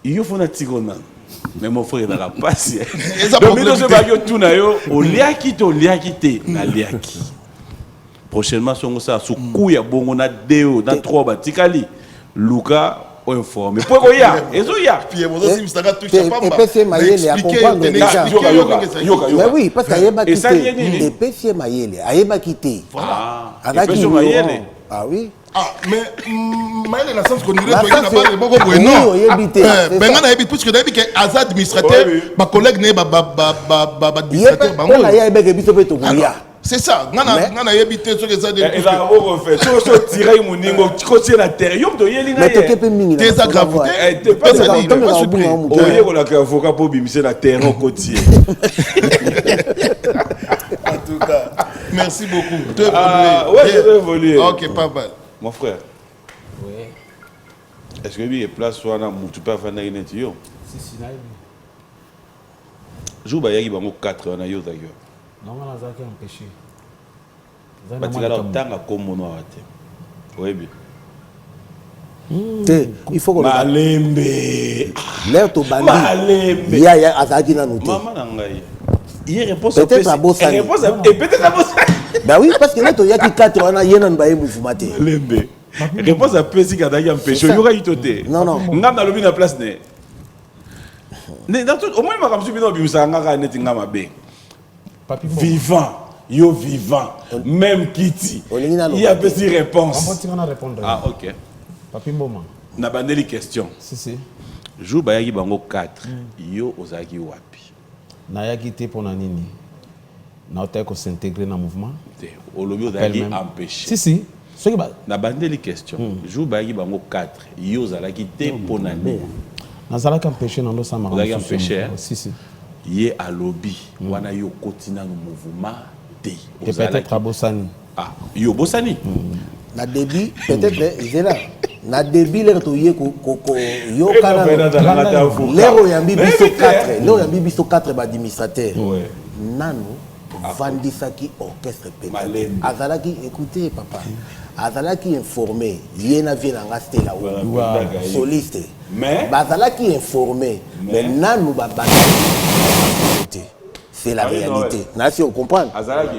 [SPEAKER 3] Il faut un tigona. Mais mon frère n'a pas si. Donc nous sommes pas tout na yo. Oliaki na liaki. Prochainement sur ça sous couille bongo na deo na 3 batikali. Luka informé. Pourquoi il y a?
[SPEAKER 8] Puis vous aussi vous avez touché pas
[SPEAKER 5] mal. PC Mayele à comprendre déjà. Mais oui, parce qu'il y a pas quitté. PC Mayele, il y a pas quitté.
[SPEAKER 3] Voilà. PC Mayele.
[SPEAKER 5] Ah oui.
[SPEAKER 8] Ah mais Mayele na sens qu'on dirait qu'il n'a pas de bon goût non. Ben on a habité puisque d'habitude que Azad administrateur, ma collègue né administrateur bango.
[SPEAKER 5] Il y a pas biso peto kuya.
[SPEAKER 8] C'est ça. On a habité sur les aides.
[SPEAKER 3] Et là, on refait. Tu vas tirer mon ningo, tu continues la terre. Yom to yeli na.
[SPEAKER 5] Mais tu peux mingi.
[SPEAKER 8] T'es aggravé.
[SPEAKER 3] T'es pas surpris. Oh, yego la avocat pour bimser la terre au côtier.
[SPEAKER 8] En tout cas, merci beaucoup. Tu
[SPEAKER 3] as évolué.
[SPEAKER 8] Ok, pas mal.
[SPEAKER 3] Mon frère.
[SPEAKER 9] Oui.
[SPEAKER 3] Est-ce que il y a place soit là tu peux faire une étude?
[SPEAKER 9] Si là.
[SPEAKER 3] Jou ba yaki bango 4 on a yo d'ailleurs.
[SPEAKER 9] Non, on a zaké empêché.
[SPEAKER 3] Batikala tanga komono ate. Oui bien.
[SPEAKER 5] Il faut que
[SPEAKER 3] Malembe.
[SPEAKER 5] L'air to bandi.
[SPEAKER 3] Malembe.
[SPEAKER 5] Il y a azaki na noté.
[SPEAKER 3] Maman nangai. Il réponse
[SPEAKER 5] peut-être à Bossani.
[SPEAKER 3] Et peut-être à Bossani.
[SPEAKER 5] Ben oui, parce que là to yaki 4 on a yena mbaye mouvement te.
[SPEAKER 3] Malembe. Réponse à Pesi kadaki empêché. Yoka itote.
[SPEAKER 5] Non non.
[SPEAKER 3] Ngam na lobi na place ne. Au moins ma kamsu bino bimisa ngaka neti ngama be. Vivant, yo vivant, même Kitty. Il y a petite réponse. Ah, ok.
[SPEAKER 9] Papi Mboma.
[SPEAKER 3] Na bandeli question.
[SPEAKER 9] Si.
[SPEAKER 3] Jou bayaki bango 4. Yo ozaki wapi?
[SPEAKER 9] Na yaki te pona nini. Na otako ko s'intégrer dans mouvement.
[SPEAKER 3] Te. Olobi ozaki empêché.
[SPEAKER 9] Si. Soki ba.
[SPEAKER 3] Na bandeli question. Jou bayaki bango 4. Yo ozaki te pona nini.
[SPEAKER 9] Na zalaki empêché dans l'eau sama.
[SPEAKER 3] Ozaki empêché.
[SPEAKER 9] Si.
[SPEAKER 3] Yé à lobby, wana yo continue le mouvement té.
[SPEAKER 9] Peut-être à Bossani.
[SPEAKER 3] Ah, yo Bossani.
[SPEAKER 5] Na début peut-être Zela. Na début l'air to yé ko yo kana. L'air oyambi biso 4. L'air oyambi biso 4 ba administrateur.
[SPEAKER 3] Ouais.
[SPEAKER 5] Nano vandisaki orchestre pété. Azalaki écoutez papa. Azalaki informé, yena vient en gasté là haut. Soliste.
[SPEAKER 3] Mais
[SPEAKER 5] bazalaki informé, mais nanu ba c'est la réalité. Là si on comprend.
[SPEAKER 3] Azalaki.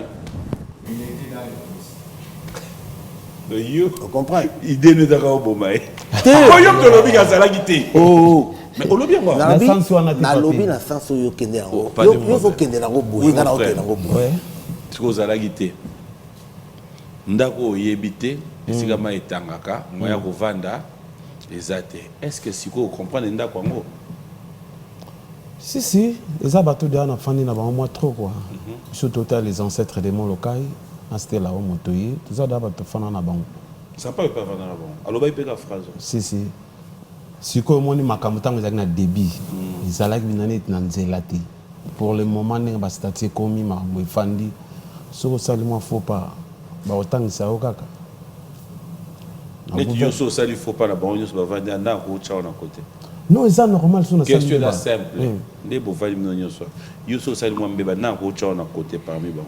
[SPEAKER 5] Tu comprends?
[SPEAKER 3] Idée ne d'accord au bombaï. Oyo to lobby gazala gité. Oh. Mais au lobby quoi?
[SPEAKER 5] Na lobby na sens oyo kende yango. Yo faut kende na go boy, na o kende na go boy.
[SPEAKER 3] Ce que zala gité. Ndako oyebité, esika ma etangaka, moya ko vanda ezate. Est-ce que si vous comprenez ndako ngo?
[SPEAKER 9] Si, les abattus de la famille n'ont pas trop quoi. Surtout les ancêtres des Molokai, c'était là où Motoye, tout ça d'abord tout fana na bango.
[SPEAKER 3] Ça pas vendre na bango. Alors ba ipeka phrase.
[SPEAKER 9] Si. Si comme on dit makamuta ngeza na débit, ils allaient binane na nzelati. Pour le moment n'est pas statut comme ma fandi. So salement faut pas. Ba autant ça au kaka.
[SPEAKER 3] Mais tu so ça il faut pas na bango, so ba vendre na ko cha na côté.
[SPEAKER 9] Non, c'est normal sur
[SPEAKER 3] question là simple. Les beaux valeurs non so. Yo so ça moi mbeba na ko cha na côté parmi bon.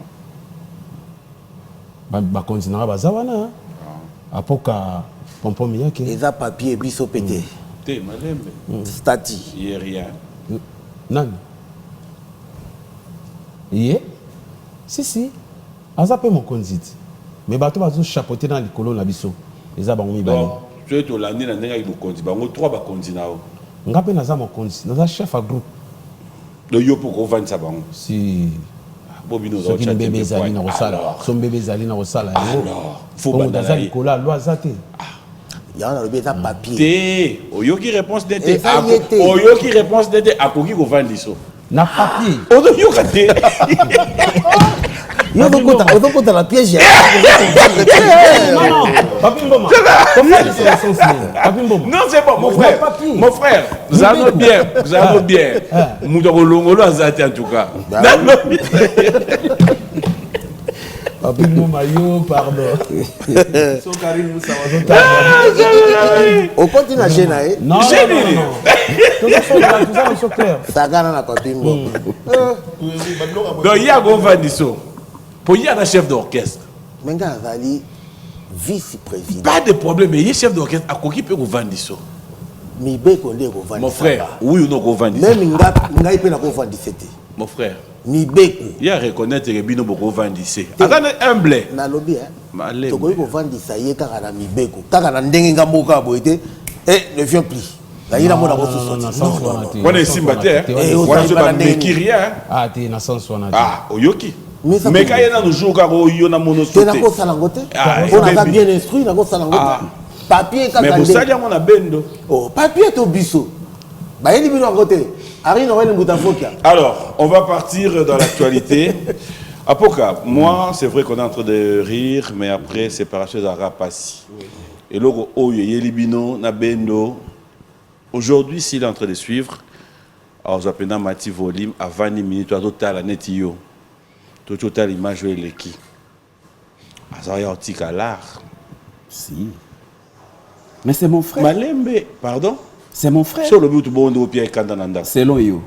[SPEAKER 9] Ba continuera bazawana. Apoka pompom yake.
[SPEAKER 5] Eza papier biso pété.
[SPEAKER 3] Té malembe.
[SPEAKER 5] Stati.
[SPEAKER 3] Yé rien.
[SPEAKER 9] Nani? Yé? Si. Azape mon konziti. Mais bato bazo chapeauter dans likolo na biso. Eza bango mibali.
[SPEAKER 3] Tu es au landé na ndenga ibo konzi bango 3 ba konzi nao.
[SPEAKER 9] Ngape naza mon konzi, naza chef à groupe.
[SPEAKER 3] Do yo pour vendre ça bango.
[SPEAKER 9] Si
[SPEAKER 3] Bobino
[SPEAKER 9] zo cha bébé zali na rosala. Son bébé zali na rosala.
[SPEAKER 3] Alors, faut
[SPEAKER 9] pas naza likolo loi azate.
[SPEAKER 5] Ya na lobi eza papier.
[SPEAKER 3] Té, oyo ki réponse d'été. Oyo ki réponse d'été akoki ko vendre iso.
[SPEAKER 9] Na papier.
[SPEAKER 3] Odo yo katé.
[SPEAKER 5] Yo dokota la piège.
[SPEAKER 9] Non, Papi Mboma.
[SPEAKER 3] Non, c'est bon, mon frère. Vous allez bien. Moudoko Longolo azate en tout cas.
[SPEAKER 9] Papi Mboma, yo, pardon.
[SPEAKER 5] Au continent à Génaï.
[SPEAKER 9] Non. Tout ça, c'est clair.
[SPEAKER 5] Ça gagne na Papi Mboma.
[SPEAKER 3] Donc, il y a un Vandiso. Pour y avoir un chef d'orchestre.
[SPEAKER 5] Menga Azali, vice-président.
[SPEAKER 3] Pas de problème, mais il y a un chef d'orchestre à quoi qui peut vous vendre ça. Mon frère, oui ou non, vous vendez ça.
[SPEAKER 5] Même Ngai peut vous vendre ça.
[SPEAKER 3] Mon frère,
[SPEAKER 5] il
[SPEAKER 3] y a reconnaître que Bino beaucoup vendre ça. Attendez, humble.
[SPEAKER 5] Na lobby, hein.
[SPEAKER 3] Malé.
[SPEAKER 5] Tu peux vous vendre ça, il y a un Mibeko. Kaka na ndengi ngamoka boite. Ne viens plus. Là, il y a mon
[SPEAKER 9] non.
[SPEAKER 3] On est ici, matin. On est rien.
[SPEAKER 9] Ah, tu es dans sens où on a dit.
[SPEAKER 3] Ah, Oyoki. Mais quand il y a un jour, il y a un monosote.
[SPEAKER 5] Tu as salangote. On a bien instruit, on a salangote. Papier,
[SPEAKER 3] mais vous savez, on a bendo.
[SPEAKER 5] Oh, papier, tu as biso.
[SPEAKER 3] Alors, on va partir dans l'actualité. Apoka, moi, c'est vrai qu'on est en train de rire, mais après, séparation d'Arapassi. Et là, Yelibino, Nabendo. Aujourd'hui, s'il est en train de suivre, alors j'appelle Mati Volume à 20 minutes, à total, à Netio. Total, image de l'équipe. Alors, il y a un l'art.
[SPEAKER 1] Si. Mais c'est mon frère.
[SPEAKER 3] Malembe, pardon?
[SPEAKER 1] C'est mon frère.
[SPEAKER 3] Sur le but, bon, on Pierre Kandananda.
[SPEAKER 1] Selon you.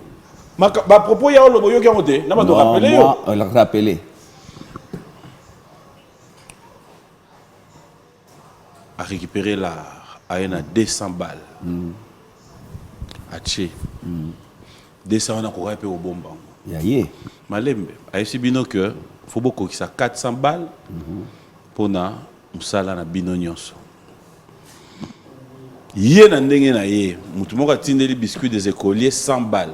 [SPEAKER 3] Ma propos, il y a un lobo qui a monté. Non,
[SPEAKER 1] moi, on l'a rappelé.
[SPEAKER 3] À récupérer l'art, à 200 balles. À Tché. 200 on a encore un peu au bon banc.
[SPEAKER 1] Yaye.
[SPEAKER 3] Malembe, à essayer bino que faut beaucoup qui ça 400 balles pour na musala na bino nyonso. Yé na ndenge na yé, mutu moko atindeli biscuit des écoliers 100 balles.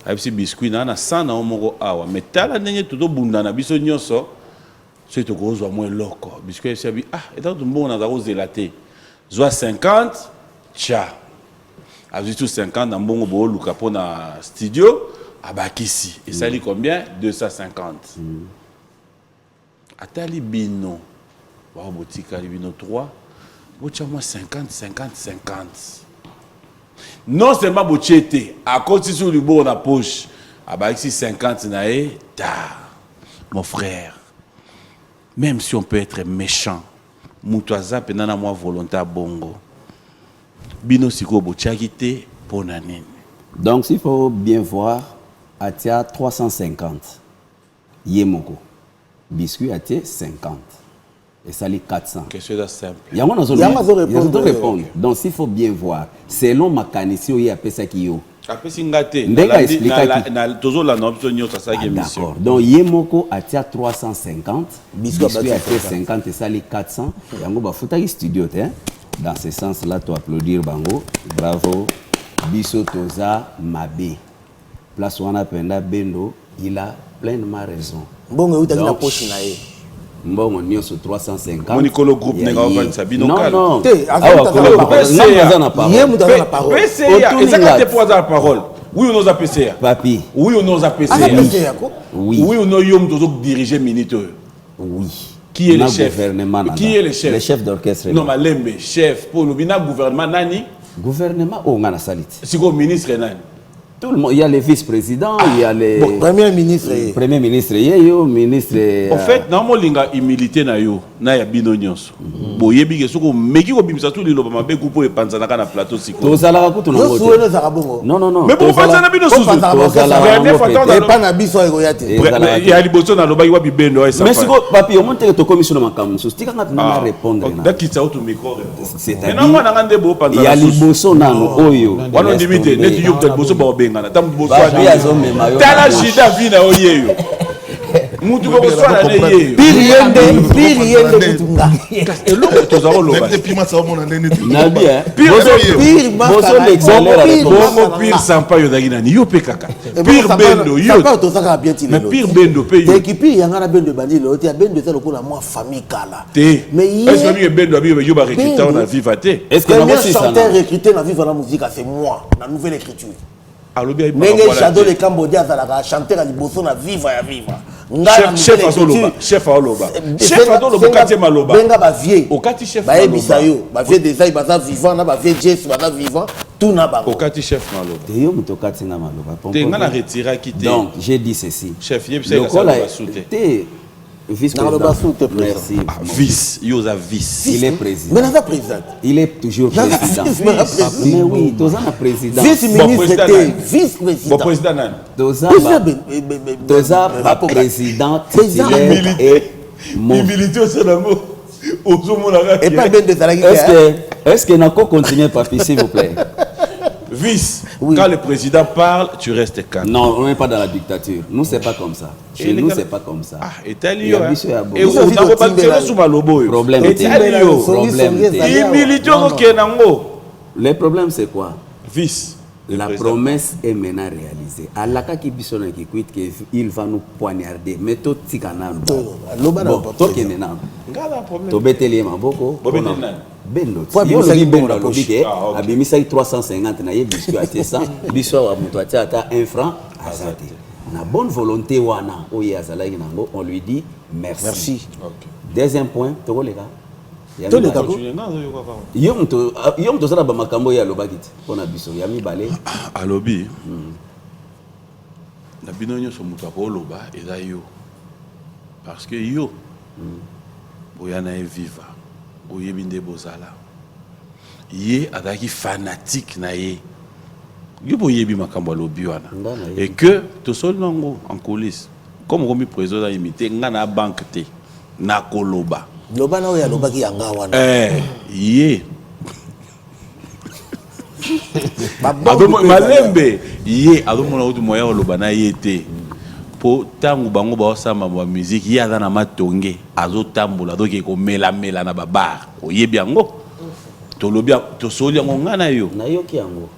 [SPEAKER 3] A essayer biscuit na 100 na omoko awa, mais tala ndenge todo bunda na biso nyonso. C'est to ko zo moins loko. Biscuit essayer bi et tant bon na za ko zelaté. Zo 50 tcha. A tout 50 na mbongo bo luka po na studio. Abakisi. Et ça lit combien? 250. Atali bino. Wow, botika bino 3. Bochama 50, 50, 50. Non seulement bochete. À côté sur le bon na poche. Abakisi 50 nae. Ta. Mon frère. Même si on peut être méchant. Moutouaza penana moi volontaire bongo. Bino siko bochagite ponanine.
[SPEAKER 1] Donc s'il faut bien voir. Atia 350. Yemoko. Biscuit atia 50. et ça les 400.
[SPEAKER 3] Question simple.
[SPEAKER 1] Il y a un répondre. Donc s'il faut bien voir, selon ma canissio, il y a ça qui yo.
[SPEAKER 3] Après Singate,
[SPEAKER 1] d'accord. Donc Yemoko a 350, Biscuit a fait 50 et ça les 400. Yango ba futaki studio hein. Dans ce sens-là, tu applaudir Bango, bravo. Biso Toza Mabe. Place Wana Penda Bendo, il a pleinement raison.
[SPEAKER 5] Bongo uta na poche na ye.
[SPEAKER 1] Mbongo nio sur 350.
[SPEAKER 3] Monikolo groupe nega va Sabino Kal.
[SPEAKER 1] Non.
[SPEAKER 3] La parole. Oui ou non PCA?
[SPEAKER 1] Papi.
[SPEAKER 3] Oui ou non PCA?
[SPEAKER 1] Oui.
[SPEAKER 3] Oui ou non yom tozo diriger minute?
[SPEAKER 1] Oui.
[SPEAKER 3] Qui est le chef?
[SPEAKER 1] Qui est le chef? Le chef d'orchestre.
[SPEAKER 3] Non, mais Lembe, chef pour le gouvernement nani?
[SPEAKER 1] Gouvernement ou ngana salit.
[SPEAKER 3] Si go ministre nani?
[SPEAKER 1] Tout le monde, il y a les vice-présidents, il y a les
[SPEAKER 5] premier ministre,
[SPEAKER 1] ministre.
[SPEAKER 3] En fait, dans mon linga humilité na yo, na ya bino nyonso. Boyebi ke soko meki ko bimisa tout lilo ba be kupo e panzana kana plateau siko.
[SPEAKER 1] Tozala ka kutu
[SPEAKER 5] no.
[SPEAKER 1] Non.
[SPEAKER 3] Mais pour panzana bino susu.
[SPEAKER 5] Et pas na biso eko yate.
[SPEAKER 3] Il y a liboso na loba yiwa bibendo e ça.
[SPEAKER 1] Mais siko papi, on monte to commission makamu. So stika na répondre na.
[SPEAKER 3] Dakitsa auto micro.
[SPEAKER 1] C'est-à-dire
[SPEAKER 3] non moi na ngande bo panzana.
[SPEAKER 1] Il y a liboso na no oyo.
[SPEAKER 3] Wana ndimite net yo to liboso ba bengana. Tam liboso.
[SPEAKER 1] Tala
[SPEAKER 3] shida vina oyeyo. Mutu ko swana ne yeyo.
[SPEAKER 5] Pire mutunga.
[SPEAKER 3] Et l'autre toza ko loba.
[SPEAKER 8] Depuis moi ça mon année.
[SPEAKER 1] Na bien.
[SPEAKER 3] Pire
[SPEAKER 5] pire
[SPEAKER 3] sampa yo dagina ni yo pe kaka. Pire bendo yo.
[SPEAKER 5] Sampa to saka bien ti.
[SPEAKER 3] Mais pire bendo pe yo.
[SPEAKER 5] Qui pire yanga na bendo bandi lo ti bendo ça lokola moi famille kala.
[SPEAKER 3] Mais est-ce que bendo abi yo ba recruter on a vivate.
[SPEAKER 1] Est-ce que
[SPEAKER 5] le chanteur recruté na vivre la musique c'est moi, la nouvelle écriture. Nenge Shadow le Cambodia azalaka chanter à liboso na vivre ya vivre.
[SPEAKER 3] Chef Aloba kati maloba.
[SPEAKER 5] Benga ba vieux.
[SPEAKER 3] Okati chef
[SPEAKER 5] Ba ebisa yo, ba vieux design baza vivant na ba vieux Jess baza vivant, tout na ba.
[SPEAKER 3] Okati chef maloba.
[SPEAKER 1] Te yo muto kati na maloba.
[SPEAKER 3] Te ngana retira kité.
[SPEAKER 1] Donc, j'ai dit ceci.
[SPEAKER 3] Chef yebisa ka sa soute.
[SPEAKER 1] Vice-président.
[SPEAKER 3] Merci. Vice.
[SPEAKER 1] Il est président.
[SPEAKER 5] Mais là, président.
[SPEAKER 1] Il est toujours président. Mais oui, Toza na président.
[SPEAKER 5] Vice-ministre, vice-président.
[SPEAKER 3] Président.
[SPEAKER 1] Toza président titulaire et
[SPEAKER 3] humilité au Sénamo.
[SPEAKER 5] Et pas bien de Zalagi.
[SPEAKER 1] Est-ce que Nako continue, papi, s'il vous plaît?
[SPEAKER 3] Vice, quand le président parle, tu restes calme.
[SPEAKER 1] Non, on n'est pas dans la dictature. Nous, c'est pas comme ça. Chez nous, c'est pas comme ça.
[SPEAKER 3] Ah, et tel lieu.
[SPEAKER 1] Et
[SPEAKER 3] vous n'avez pas de sous Malobo.
[SPEAKER 1] Problème. Le problème, c'est quoi?
[SPEAKER 3] Vice.
[SPEAKER 1] La promesse est maintenant réalisée. Alaka qui bisona qui quitte qu'il va nous poignarder. Mais tout tikana. Bon, toi qui est nan. To beteli maboko. Bendo. Yo le bendo la logique. Abimisa 350 na ye biscuit à 100. Biscuit à muto ata 1 franc azate. Na bonne volonté wana oye azalaki nango, on lui dit merci. Deuxième point, toko les gars. Yom to sala ba makambo ya lobakiti pona biso ya mibale
[SPEAKER 3] alobi na bino nyoso mutu akoloba eza yo parce que yo boya na viva oyebi nde bozala ye azalaki fanatique na ye yo boyebi makambo alobi wana et que tosoli nango en coulisses comme komi président a imité nga na banque te na koloba
[SPEAKER 5] loba na oya loba ki yanga wana
[SPEAKER 3] ye malembe ye azomona uti moya oloba na ye te po tangu bango baosamba ba musique ye aza na matonge azotambola azoke komelamela na babar oyebi yango tolobi tosoli yango nga na yo
[SPEAKER 1] nayoki yango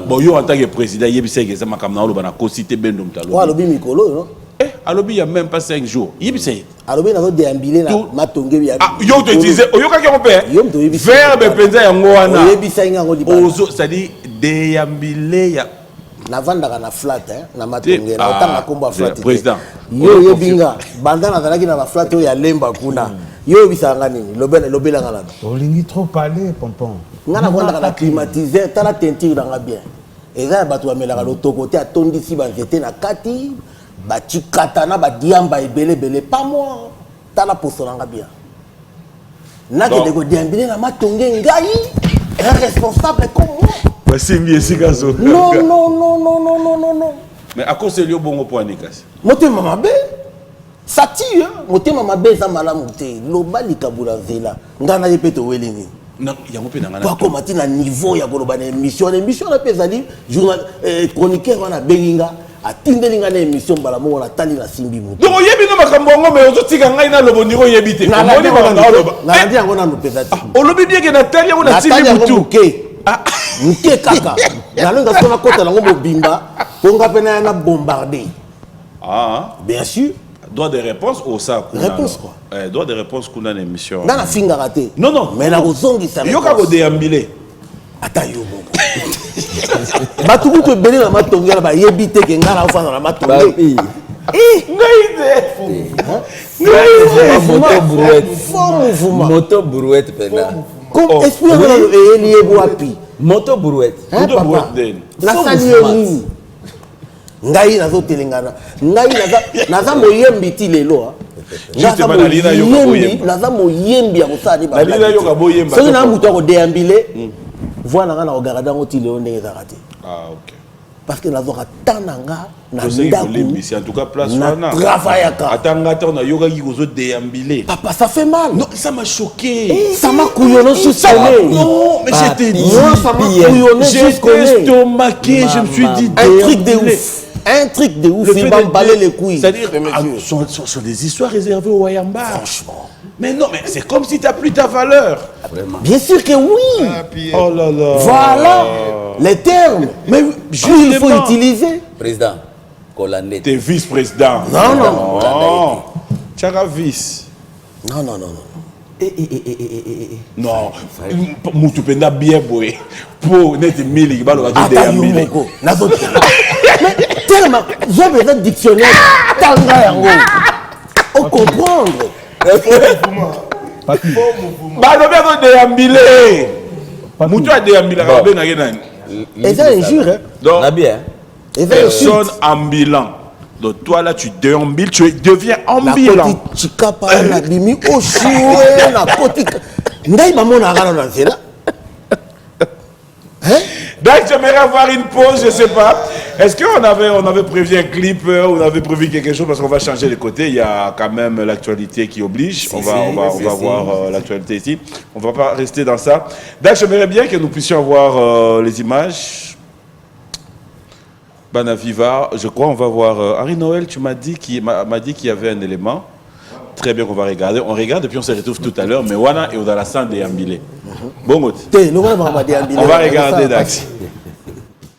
[SPEAKER 3] bon yo en tant que président yebiseke eza makambo na oloba na kosite bendo mutalo
[SPEAKER 5] alobi mikolo no
[SPEAKER 3] alobi il y a même pas 5 jours yebiseke
[SPEAKER 5] alobi nazo déambuler na matonge ya
[SPEAKER 3] yo to utiliser oyokaki yango pe verbe penza yango wana
[SPEAKER 5] oyebisa yango libana
[SPEAKER 3] ozo c'est-à-dire déambuler ya
[SPEAKER 5] navandaka na flat na matonge na otanga komba flat
[SPEAKER 3] président
[SPEAKER 5] yo yebinga banda nazalaki na ba flat oyo ya lemba kuna yo bisanga nini lobela ngala
[SPEAKER 9] olingi trop parler pompon
[SPEAKER 5] ngana kwanda na climatiser tala teinture nga bien eza bato bamelaka lotoko te atondisi banzete na kati batikata na badiamba ebele pas moi tala poso nga bien nakende kodiambile na matonge ngai un responsable comme moi
[SPEAKER 3] basimbi esika zo
[SPEAKER 5] non
[SPEAKER 3] mais à cause de lui bongo po anikasi
[SPEAKER 5] motema mabe Ça tue, motema mabe za malamu te. Loba likabula nzela. Ngana yepeto weleni.
[SPEAKER 3] Non, il y a un peu dans
[SPEAKER 5] Pour commenter na niveau ya koloba na émission na pezali journal chroniqueur wana belinga atindelinga na émission bala mo na tali na simbi mutu.
[SPEAKER 3] Donc yebi no makambo ngo me ozotika ngai na lobo ndiko yebite.
[SPEAKER 5] Omoni ba loba. Na ndi yango na lopezati.
[SPEAKER 3] Olobi bien que na tali yango na simbi mutu.
[SPEAKER 5] Muke kaka. Na longa sona kota nango mobimba ponga pena na bombarder.
[SPEAKER 3] Ah,
[SPEAKER 5] bien sûr.
[SPEAKER 3] Droit de réponse ou ça?
[SPEAKER 5] Réponse quoi?
[SPEAKER 3] Droit de réponse qu'on a une émission.
[SPEAKER 5] Dans la finga raté.
[SPEAKER 3] Non, non.
[SPEAKER 5] Mais la rozongi ça.
[SPEAKER 3] Yoka go déambulé.
[SPEAKER 5] Attends yo bon. Batuku to belé na matonga ba yebite ke ngala fa na matonga.
[SPEAKER 1] Moto brouette. Moto brouette pena.
[SPEAKER 5] Comme explique le lié boapi.
[SPEAKER 1] Moto brouette.
[SPEAKER 3] Moto brouette.
[SPEAKER 5] La sali ngai nazo telengana ngai naza moyembi ti lelo
[SPEAKER 3] justement na lina yo boyembi
[SPEAKER 5] naza moyembi ya kosali ba
[SPEAKER 3] na lina yo ka boyemba
[SPEAKER 5] soki na mutu ko deambile voilà nga na regarder ngo ti lelo ndenge zakati
[SPEAKER 3] ah OK
[SPEAKER 5] parce que nazo katana nga na
[SPEAKER 3] ndaku en tout cas place
[SPEAKER 5] wana travaillaka
[SPEAKER 3] atanga ta na yoka ki kozo deambile
[SPEAKER 5] papa ça fait mal
[SPEAKER 3] non ça m'a choqué
[SPEAKER 5] ça m'a couillonné jusqu'au nez
[SPEAKER 3] non mais j'étais dit
[SPEAKER 5] ça m'a couillonné jusqu'au nez
[SPEAKER 3] j'étais estomaqué je me suis dit
[SPEAKER 5] un truc de ouf. Un truc de ouf, il va emballer les couilles.
[SPEAKER 3] C'est-à-dire, sont des histoires réservées au Wayamba.
[SPEAKER 5] Franchement.
[SPEAKER 3] Mais non, mais c'est comme si tu n'as plus ta valeur.
[SPEAKER 5] Vraiment. Bien sûr que oui.
[SPEAKER 3] Oh là là.
[SPEAKER 5] Voilà les termes. Mais il faut utiliser.
[SPEAKER 1] Président, Kolandé.
[SPEAKER 3] T'es vice-président.
[SPEAKER 5] Non, non, non.
[SPEAKER 3] Tu as vice.
[SPEAKER 5] Non, non, non, non.
[SPEAKER 3] Non, Moutupenda bien boy. Pour n'être mille, il va le
[SPEAKER 5] dire des mille. Mais tellement, j'ai besoin de dictionnaire. Tanga yango. On comprendre.
[SPEAKER 3] Bah, le bien de déambuler. Moutou a déambulé.
[SPEAKER 5] Et ça injure, hein?
[SPEAKER 3] Donc, personne ambulant. Donc toi là tu déambules, tu deviens ambulant.
[SPEAKER 5] La petite chikapa na bimi oshoué na koti. Ndai maman na rala na zela.
[SPEAKER 3] Hein? Donc j'aimerais avoir une pause, je sais pas. Est-ce qu'on avait prévu un clip, on avait prévu quelque chose parce qu'on va changer les côtés. Il y a quand même l'actualité qui oblige. On va voir l'actualité ici. On va pas rester dans ça. Donc j'aimerais bien que nous puissions avoir les images. Banaviva, je crois on va voir Harry Noël, tu m'as dit qu'il y avait un élément. Très bien qu'on va regarder. On regarde et puis on se retrouve tout à l'heure. Mais voilà, et on a la salle déambulée. Bon, on va regarder Dax.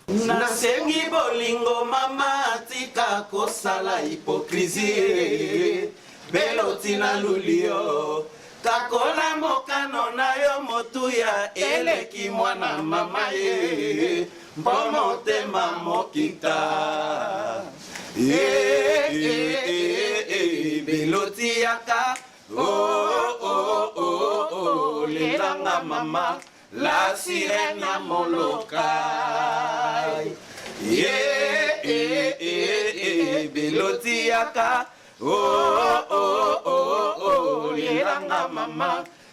[SPEAKER 10] Nasengi bolingo mama tika kosala hypocrisie beloti na lulio takola mokano na yo motuya eleki mwana mama ye mbomo tema mokita beloti yaka lelanga mama la sirena molokai beloti yaka lelanga mama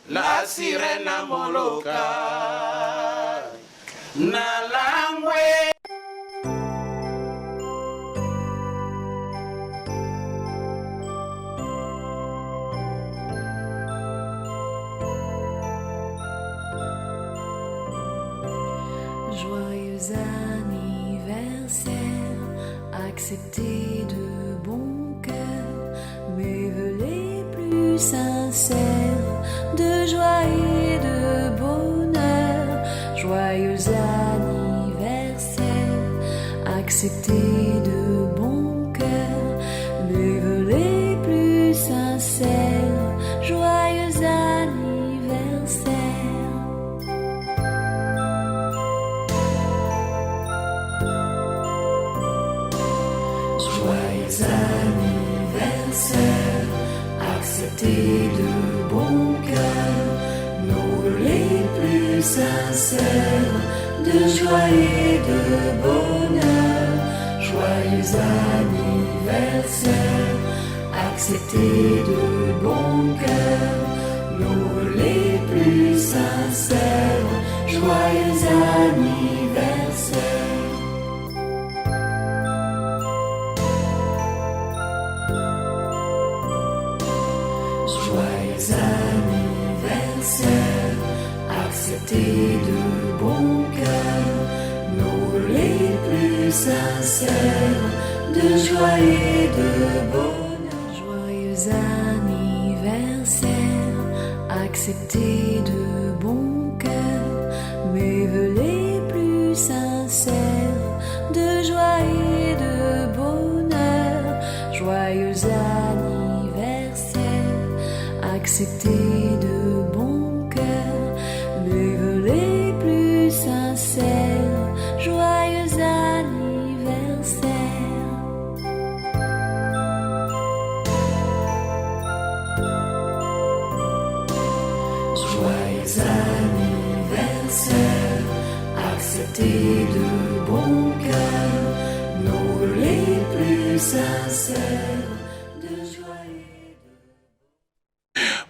[SPEAKER 10] la sirena molokai na langwe.
[SPEAKER 11] Joyeux anniversaire, accepté de bon cœur, mes vœux les plus sincères, de joie et de bonheur. Joyeux anniversaire, accepté de bon cœur, mes vœux les plus sincères, joyeux anniversaire. Joyeux anniversaire, accepté de bon cœur, nos vœux les plus sincères, de joie et de bonheur. Joyeux anniversaire, accepté de bon cœur, nos vœux les plus sincères, joyeux anniversaire. Joyeux anniversaire, acceptez de bon cœur nos les plus sincères de joie et de bonheur. Joyeux anniversaire, acceptez de bon cœur mes vœux les plus sincères de joie et de bonheur. Joyeux anniversaire, acceptez de bon cœur mes vœux les plus sincères. Joyeux anniversaire. Joyeux anniversaire, acceptez de bon cœur nos les plus sincères de joie.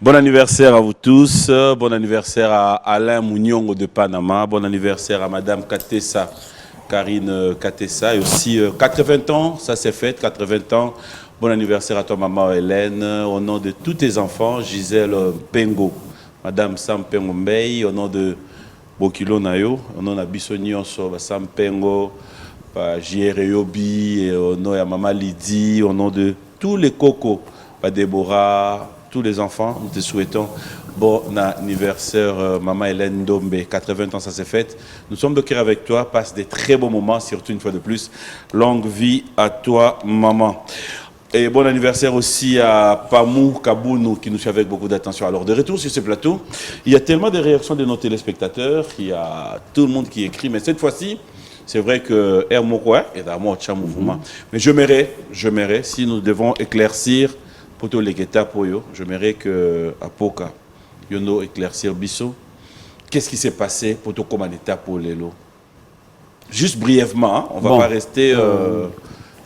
[SPEAKER 3] Bon anniversaire à vous tous, bon anniversaire à Alain Mouniong de Panama, bon anniversaire à Madame Katessa, Karine Katessa, et aussi 80 ans, ça c'est fait, 80 ans. Bon anniversaire à toi maman Hélène, au nom de tous tes enfants, Gisèle Pengo, Madame Sam Pengo Mbey, au nom de Bokilo Nayo, au nom de Bissonio Sam Pengo, J.R. Yobi, et au nom de Maman Lydie, au nom de tous les cocos, Déborah, tous les enfants, nous te souhaitons bon anniversaire, Maman Hélène Dombe, 80 ans, ça s'est fait. Nous sommes de cœur avec toi, passe des très beaux moments, surtout une fois de plus. Longue vie à toi, maman. Et bon anniversaire aussi à Pamou Kabounou qui nous suit avec beaucoup d'attention. Alors, de retour sur ce plateau, il y a tellement de réactions de nos téléspectateurs, il y a tout le monde qui écrit, mais cette fois-ci, c'est vrai que Hermokwa est dans mon mouvement. Mais j'aimerais, si nous devons éclaircir pour tous les guetas pour eux, j'aimerais que Apoka, Yono éclaircir Bisso, qu'est-ce qui s'est passé pour tout comme un état pour Lélo? Juste brièvement, hein, on ne va pas rester...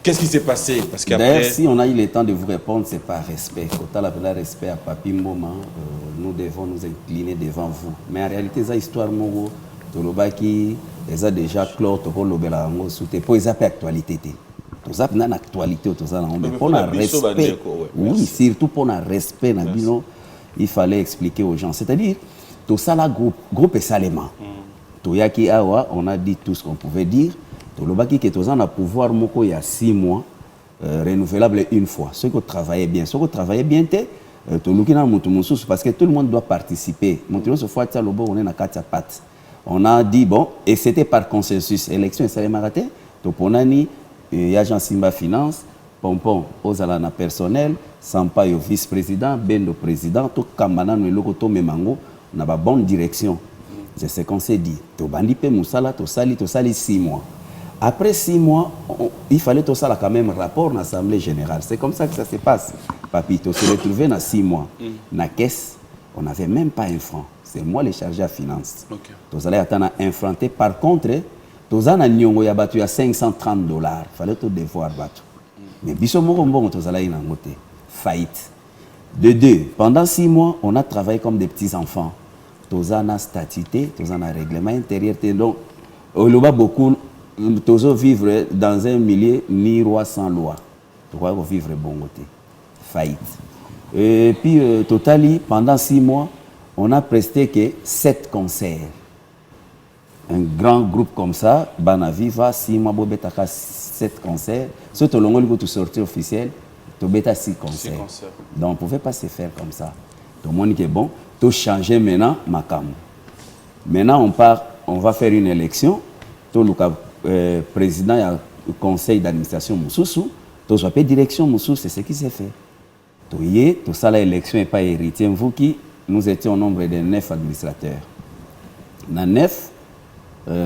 [SPEAKER 3] Qu'est-ce qui s'est passé? Parce qu'après...
[SPEAKER 1] D'ailleurs, si on a eu le temps de vous répondre, c'est par respect. Quand on a respect à Papi Mboma, nous devons nous incliner devant vous. Mais en réalité, cette histoire, Tolobaki, ils ont déjà clos, Tolobela, pour ils ont pas actualité. Ils ont une actualité, mais pour le respect, oui, surtout pour le respect, il fallait expliquer aux gens. C'est-à-dire, tout ça, là, groupe Salema. Toyaki Awa, on a dit tout ce qu'on pouvait dire. Tolobaki qui est en pouvoir moko il y a 6 mois, renouvelable une fois. Ceux qui travaillent bien, parce que tout le monde doit participer. On a dit bon, et c'était par consensus. Élection, ça a raté. Toponani, Agent Simba Finance, Pompon, Ozalana personnel, Sampa yo vice-président, Bendo président, tout Kamana no loko to memango, na ba bonne direction. C'est ce qu'on s'est dit. Tobandi pe musala, to sali 6 mois. Après 6 mois, il fallait tout ça quand même rapport dans l'Assemblée générale. C'est comme ça que ça se passe. Papito se retrouvait dans 6 mois. Dans la caisse, on n'avait même pas un franc. C'est moi le chargé à finance. Tous allez attendre un franc. Par contre, tous allez Nyongo y a battu à $530. Il fallait tout devoir battre. Mais biso moko tous allez y noter. Faillite. De 2, pendant 6 mois, on a travaillé comme des petits enfants. Tous allez statuté, tous allez règlement intérieur. Donc, on a beaucoup. Toujours vivre dans un milieu ni roi sans loi. Tu vois, vivre bon côté. Faillite. Et puis, totali, pendant 6 mois, on a presté que 7 concerts. Un grand groupe comme ça, Banaviva, 6 mois, Bobetaka, 7 concerts. Surtout, le monde qui sortir officiel, tu bêta 6 concerts. Donc, on ne pouvait pas se faire comme ça. Tout le monde qui est bon, tout changer maintenant, Makam. Maintenant, on va faire une élection. Tout le président du conseil d'administration Moussoussou, tout la direction Moussou, c'est ce qui s'est fait. Tout ça, l'élection n'est pas héritier. Vous qui, nous étions au nombre de 9 administrateurs. Dans 9,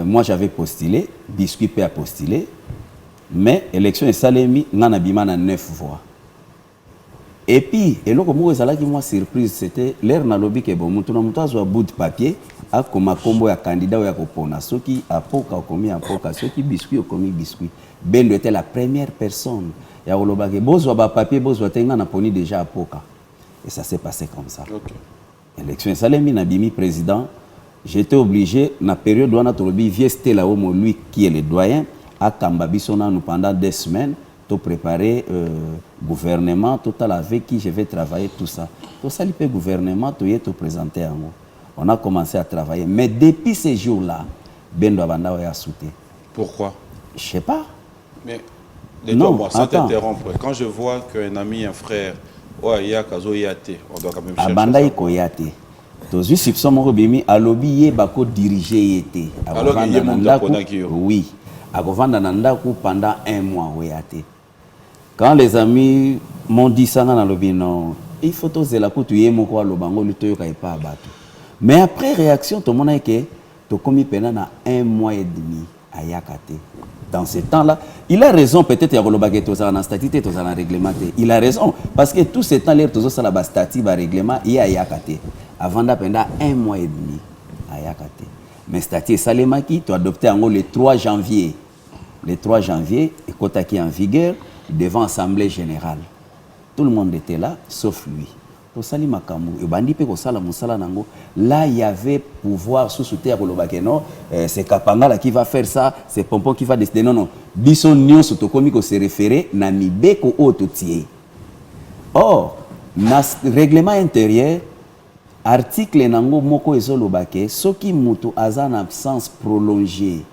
[SPEAKER 1] moi j'avais postulé, Biscuit a postulé, mais l'élection est salémi, on a 9 voix. Et puis, et là, moi, surprise, c'était l'air dans le lobby que bon, on a un bout de papier. A comme combo ya candidat ya kopona soki apoka okomi apoka soki biscuit okomi biscuit Bendo était la première personne ya olobake bozwa ba papier bozwa tenga na poni déjà apoka et ça s'est passé comme ça. Élection salemi na bimi président, j'étais obligé na période où on a tolobi vieste là où lui qui est le doyen a kamba bisona nous pendant 2 semaines tout préparer gouvernement, total avec qui je vais travailler, tout ça. Tout ça, le gouvernement, tout est présenté en haut. On a commencé à travailler. Mais depuis ces jours-là, Bendo Abanda a sauté.
[SPEAKER 3] Pourquoi?
[SPEAKER 1] Je ne sais pas.
[SPEAKER 3] Mais, moi, sans t'interrompre, quand je vois qu'un ami, un frère, ouais, il y a Kazo Yate, on doit quand même chercher.
[SPEAKER 1] Abanda Yate. Tous les soupçons m'ont remis à lobby bako diriger été.
[SPEAKER 3] Alors qu'il y a mon
[SPEAKER 1] oui. À vendre nandaku pendant 1 mois Yate. Quand les amis m'ont dit ça dans le lobby, non, il faut tous la coupe tu es mon quoi le bango le toyo kai pas battu. Mais après réaction tout le monde est que tu commis pendant 1 mois et demi à Yakate. Dans ce temps-là, il a raison, peut-être, il a statut, réglementé. Il a raison, parce que tout ce temps-là, il a un statut, un règlement, il y a Yakate. Avant pendant 1 mois et demi à Yakate. Mais statut Salemaki, tu as adopté le 3 janvier. Le 3 janvier, et quand tu es en vigueur, devant l'Assemblée générale. Tout le monde était là, sauf lui. Là, il y avait pouvoir sous-souter à c'est Kapangala qui va faire ça, c'est Pompon qui va décider. Non, non. Bison Nyon Sotokomiko se référer, Namibeko Ototier. Or, dans le règlement intérieur, article Nango Moko Ezolobake, ce qui mutu a en absence prolongée,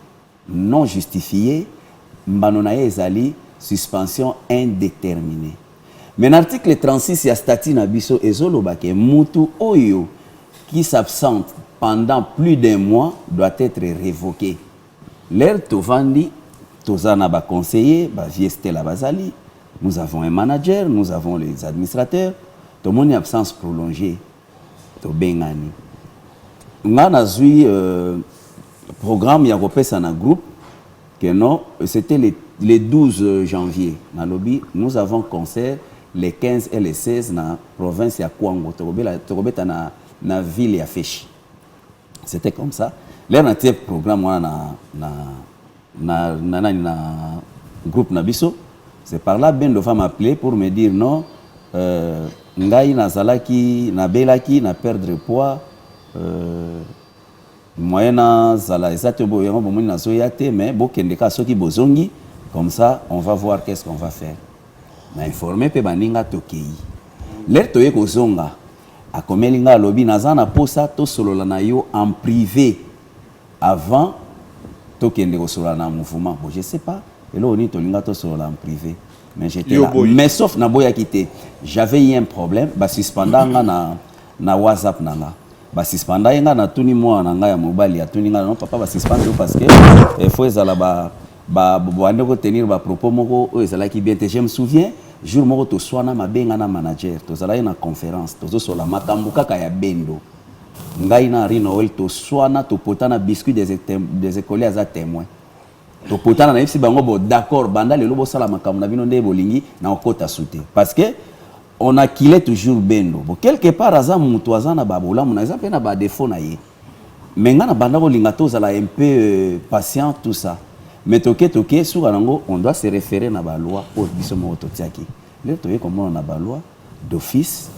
[SPEAKER 1] non justifiée, Mbanonaye Ezali, suspension indéterminée. Mais l'article 36, il y a statut Nabiso Ezolobake, Moutou Oyo, qui s'absente pendant plus d'1 mois, doit être révoqué. L'air Tovandi, Tozana ba conseiller, ba Viestela Bazali, nous avons un manager, nous avons les administrateurs, tout le monde est absence prolongée. To Bengani. On a eu programme Yagopesa na groupe, que non, c'était le 12 janvier. Dans le lobby, nous avons concert les 15 et les 16 dans la province de Kwango, dans la ville de Feshi. C'était comme ça. Là, on a un programme dans le groupe Nabiso. C'est par là que Ben Dova m'a appelé pour me dire non, ngai nazalaki, nabelaki, na perdre poids. Moyena zala ezate bo yango bomoni nazo yate mais bokendeka soki bozongi comme ça on va voir qu'est-ce qu'on va faire. Na informer pe baninga tokei. L'air toye ko zonga akomelinga lobi nazana posa to solola na yo en privé avant tokende ko solola na mouvement. Bon je sais pas. Et là on dit tolinga to solola en privé. Mais j'étais là. Mais sauf na boya quitté. J'avais eu un problème ba suspendant na WhatsApp nanga. Ba suspendant nga na tuni moi nanga ya mobile ya tuni nga non papa ba suspendre parce que il faut ezala ba ko tenir ba propos moko o ezala ki bien te je me souviens jour moko to swana mabenga na manager to zala na conférence to zo la makambu kaka ya bendo ngai na rino el to swana to potana biscuit des écoliers à témoin to potana na ifsi bango bo d'accord banda le lobo sala makambu na bino nde bolingi na okota souté parce que on a killé toujours bendo bon quelque part aza mutu azana babola mona eza pe na ba défaut na ye mais ngana banda ko linga to zala un peu patient tout ça. Mais toke sur Anango, on doit se référer à la loi au bisomo totiaki. Le toye comme on a la loi d'office,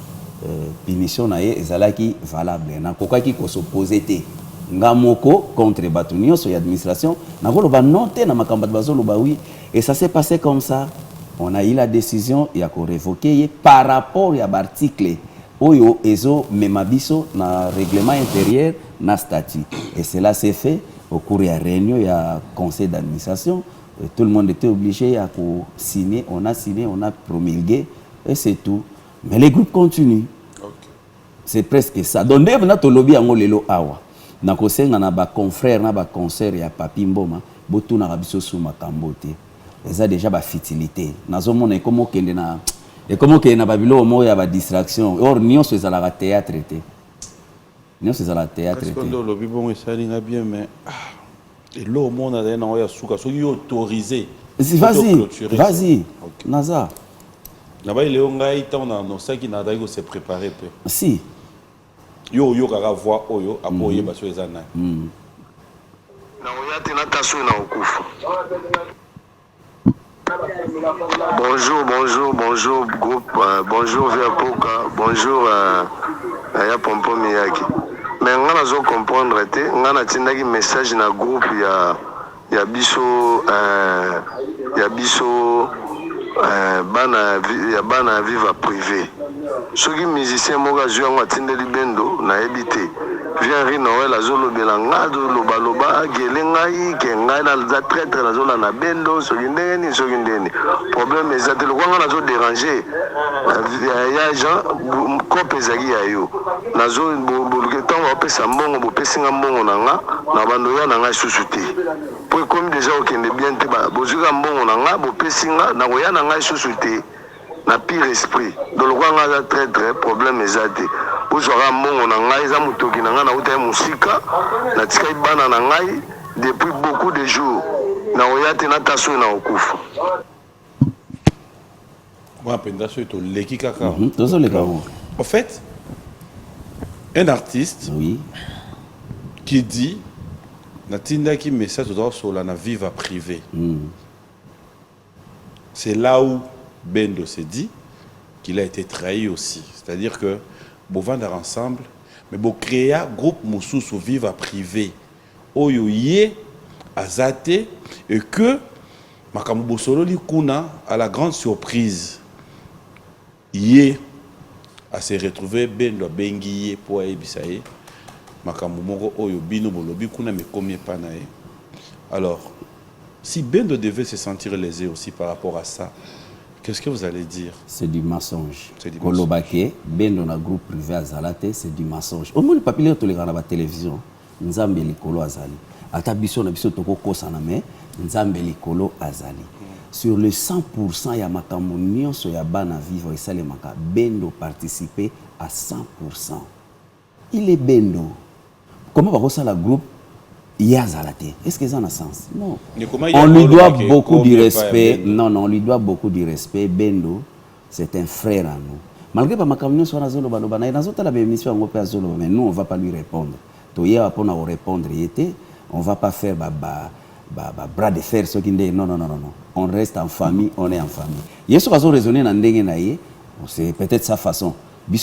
[SPEAKER 1] punition na ye ezalaki valable. Na kokaki ko s'opposer te. Ngamoko contre Batunio sur l'administration, na volo ba noter na makamba bazolo ba oui et ça s'est passé comme ça. On a eu la décision il y a ko révoquer par rapport à l'article oyo ezo memabiso na règlement intérieur na statut et cela s'est fait au cours de la réunion, il y a un conseil d'administration, tout le monde était obligé à signer, on a signé, on a promulgué, et c'est tout. Mais les groupes continuent. Okay. C'est presque ça. Donc, dès que nous avons lobby à Ngolelo Awa, nous avons des confrères, des concerts, il y a Papi Mboma, beaucoup de gens sont makamboté. Ils ont déjà des futilités. Nous avons dit comment qu'il y a des distractions. Or, nous sommes à la théâtre. Nous sommes à la théâtre.
[SPEAKER 3] Parce que le lobby bon ça n'a bien mais et là au monde a un souka soki autorisé.
[SPEAKER 1] Vas-y. Naza.
[SPEAKER 3] Là-bas il est on a été on a non ça qui n'a pas se préparer peu.
[SPEAKER 1] Si.
[SPEAKER 3] Yo kaka voix oyo apoyer baso ezana.
[SPEAKER 12] Na oyate na taso na okufa. Bonjour groupe, bonjour Viapoka, bonjour ya Pompo Miyaki. Mais on a comprendre te, on a tindaki message na groupe ya biso bana viva privé soki musicien moko azwi yango atindeli bendo nayebi te Henri Noël azolobela nga lobaloba agele ngai ke ngai naza traître nazolanda bendo soki ndenge nini soki ndeni problème eza te lokwa nga nazoderange ya jean kope ezali ya yo ntango bapesa mbongo bopesi nga mbongo na nga na bandoya na ngai susu te po ekomi deja okende bien te bozwika mbongo na nga bopesi nga nakoya na ngai susu te na pire esprit dolokwa nga aza traître problème eza te ozwaka mbongo na ngai eza motoki na ngai nauta ye mosika natikaki bana na ngai depuis beaucoup de jours nakoya te nata soki na kokufa
[SPEAKER 3] en fait un artiste qui dit natindaki message sur la viva privé c'est là où Bendo s'est dit qu'il a été trahi aussi. C'est-à-dire que vous vendez ensemble, mais vous créez un groupe Moussou sous viva privé. Oyoye, azate, et que Makambo Solo Likuna, à la grande surprise, yé à se retrouver Bendo Bengiye pour Ebisaye. Makambo Moro Oyo Bino Bolobi Kuna me combien panae. Alors, si Bendo devait se sentir lésé aussi par rapport à ça, qu'est-ce que vous allez dire?
[SPEAKER 1] C'est du mensonge. Kolobake, Bendo na groupe privé à Zalate, c'est du mensonge. Au moins le papier tous les gars à la télévision, Nzambe likolo azali. Ata biso na biso toko kosana me, Nzambe likolo azali. Sur le 100% ya makambo nyonso ya bana vivre esale maka Bendo participer à 100%. Il est Bendo. Comment va ça la groupe? Est-ce que ça a un sens? Non. On lui doit beaucoup de respect. Non, on lui doit beaucoup de respect. Bendo, c'est un frère à nous. Malgré que nous sommes mais nous, on ne va pas lui répondre. On ne va pas faire bras de fer. Non, non, non, non. On reste en famille, on est en famille. C'est peut-être sa façon. Nous,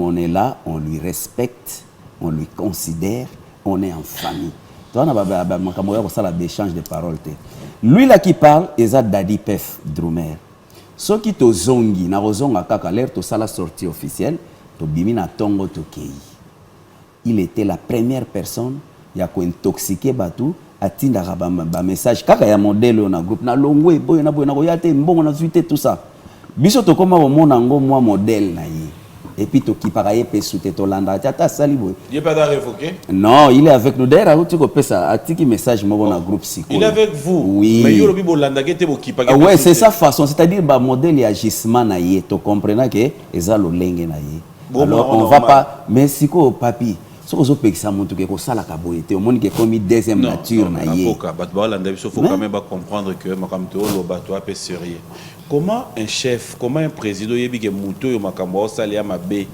[SPEAKER 1] on est là, on lui respecte, on lui considère. On est en famille. On a l'échange de paroles. Lui là qui parle, c'est Daddy Pef Drumer. Ce qui est zongi, na rozonga kaka l'air to sala sortie officielle, to bimina tongo to kei. Il était la première personne ya ko intoxiqué batu atinda ba message kaka ya modèle na groupe na longwe boy na ko yate mbongo na suite tout ça. Biso to koma mona ngo moi modèle na yi. Et puis tu qui paraît peut soutenir ton land.
[SPEAKER 3] Il n'est pas là révoqué?
[SPEAKER 1] Non, il est avec nous. D'ailleurs, tu peux ça. Un message dans le groupe psycho.
[SPEAKER 3] Il est avec vous.
[SPEAKER 1] Oui.
[SPEAKER 3] Mais il y a
[SPEAKER 1] ouais, c'est sa façon. C'est-à-dire le modèle d'agissement naïe. Tu comprends que c'est le lingue naïe. Alors on va pas. Mais si quoi papi. Ce que je peux ça montre que ça la caboité. Au monde qui est comme deuxième nature naïe.
[SPEAKER 3] Il faut quand même comprendre que Makam Teo le bateau est sérieux. Comment un chef, comment un président, il y a des makambo salia mabe.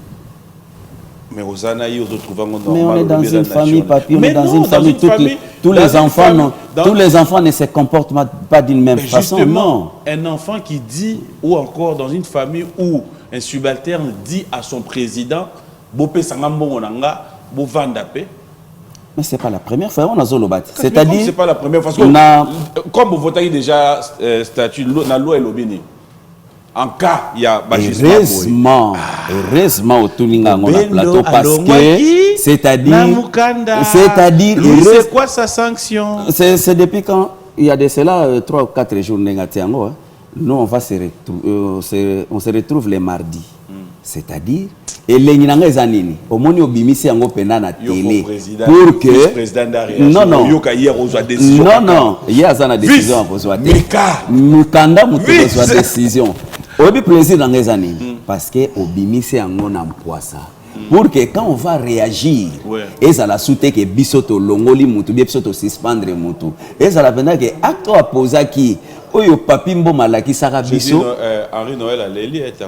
[SPEAKER 3] Mais on
[SPEAKER 1] est dans une famille, papi. On est dans une famille. Tous les enfants ne se comportent pas d'une même façon. Non.
[SPEAKER 3] Un enfant qui dit, ou encore dans une famille où un subalterne dit à son président, Bopé Sangambo Onanga, Bovandape.
[SPEAKER 1] Mais ce n'est pas la première fois, on a Zolobat. C'est-à-dire.
[SPEAKER 3] C'est pas la première fois. Comme vous votez déjà statut, la loi est l'obéni. En cas, il y a
[SPEAKER 1] heureusement, au Tuninga, on a plateau parce que c'est-à-dire,
[SPEAKER 3] c'est quoi sa sanction?
[SPEAKER 1] C'est depuis quand il y a de cela 3 ou 4 jours négatifs. Nous, on va on se retrouve les mardis. C'est-à-dire, et les Ninanga Zanini, au moins au bimisi en opéna na télé pour que non non il y a une décision à poser. Nous kanda mutu besoin décision. Au bi président dans les années parce que au bimisi en on emploi ça. Pour que quand on va réagir, et ça la soute que bisoto longoli mutu, bisoto suspendre mutu, et ça la pena que acte à poser qui, oyo papimbo malaki saka biso.
[SPEAKER 3] Henri Noël a l'éli est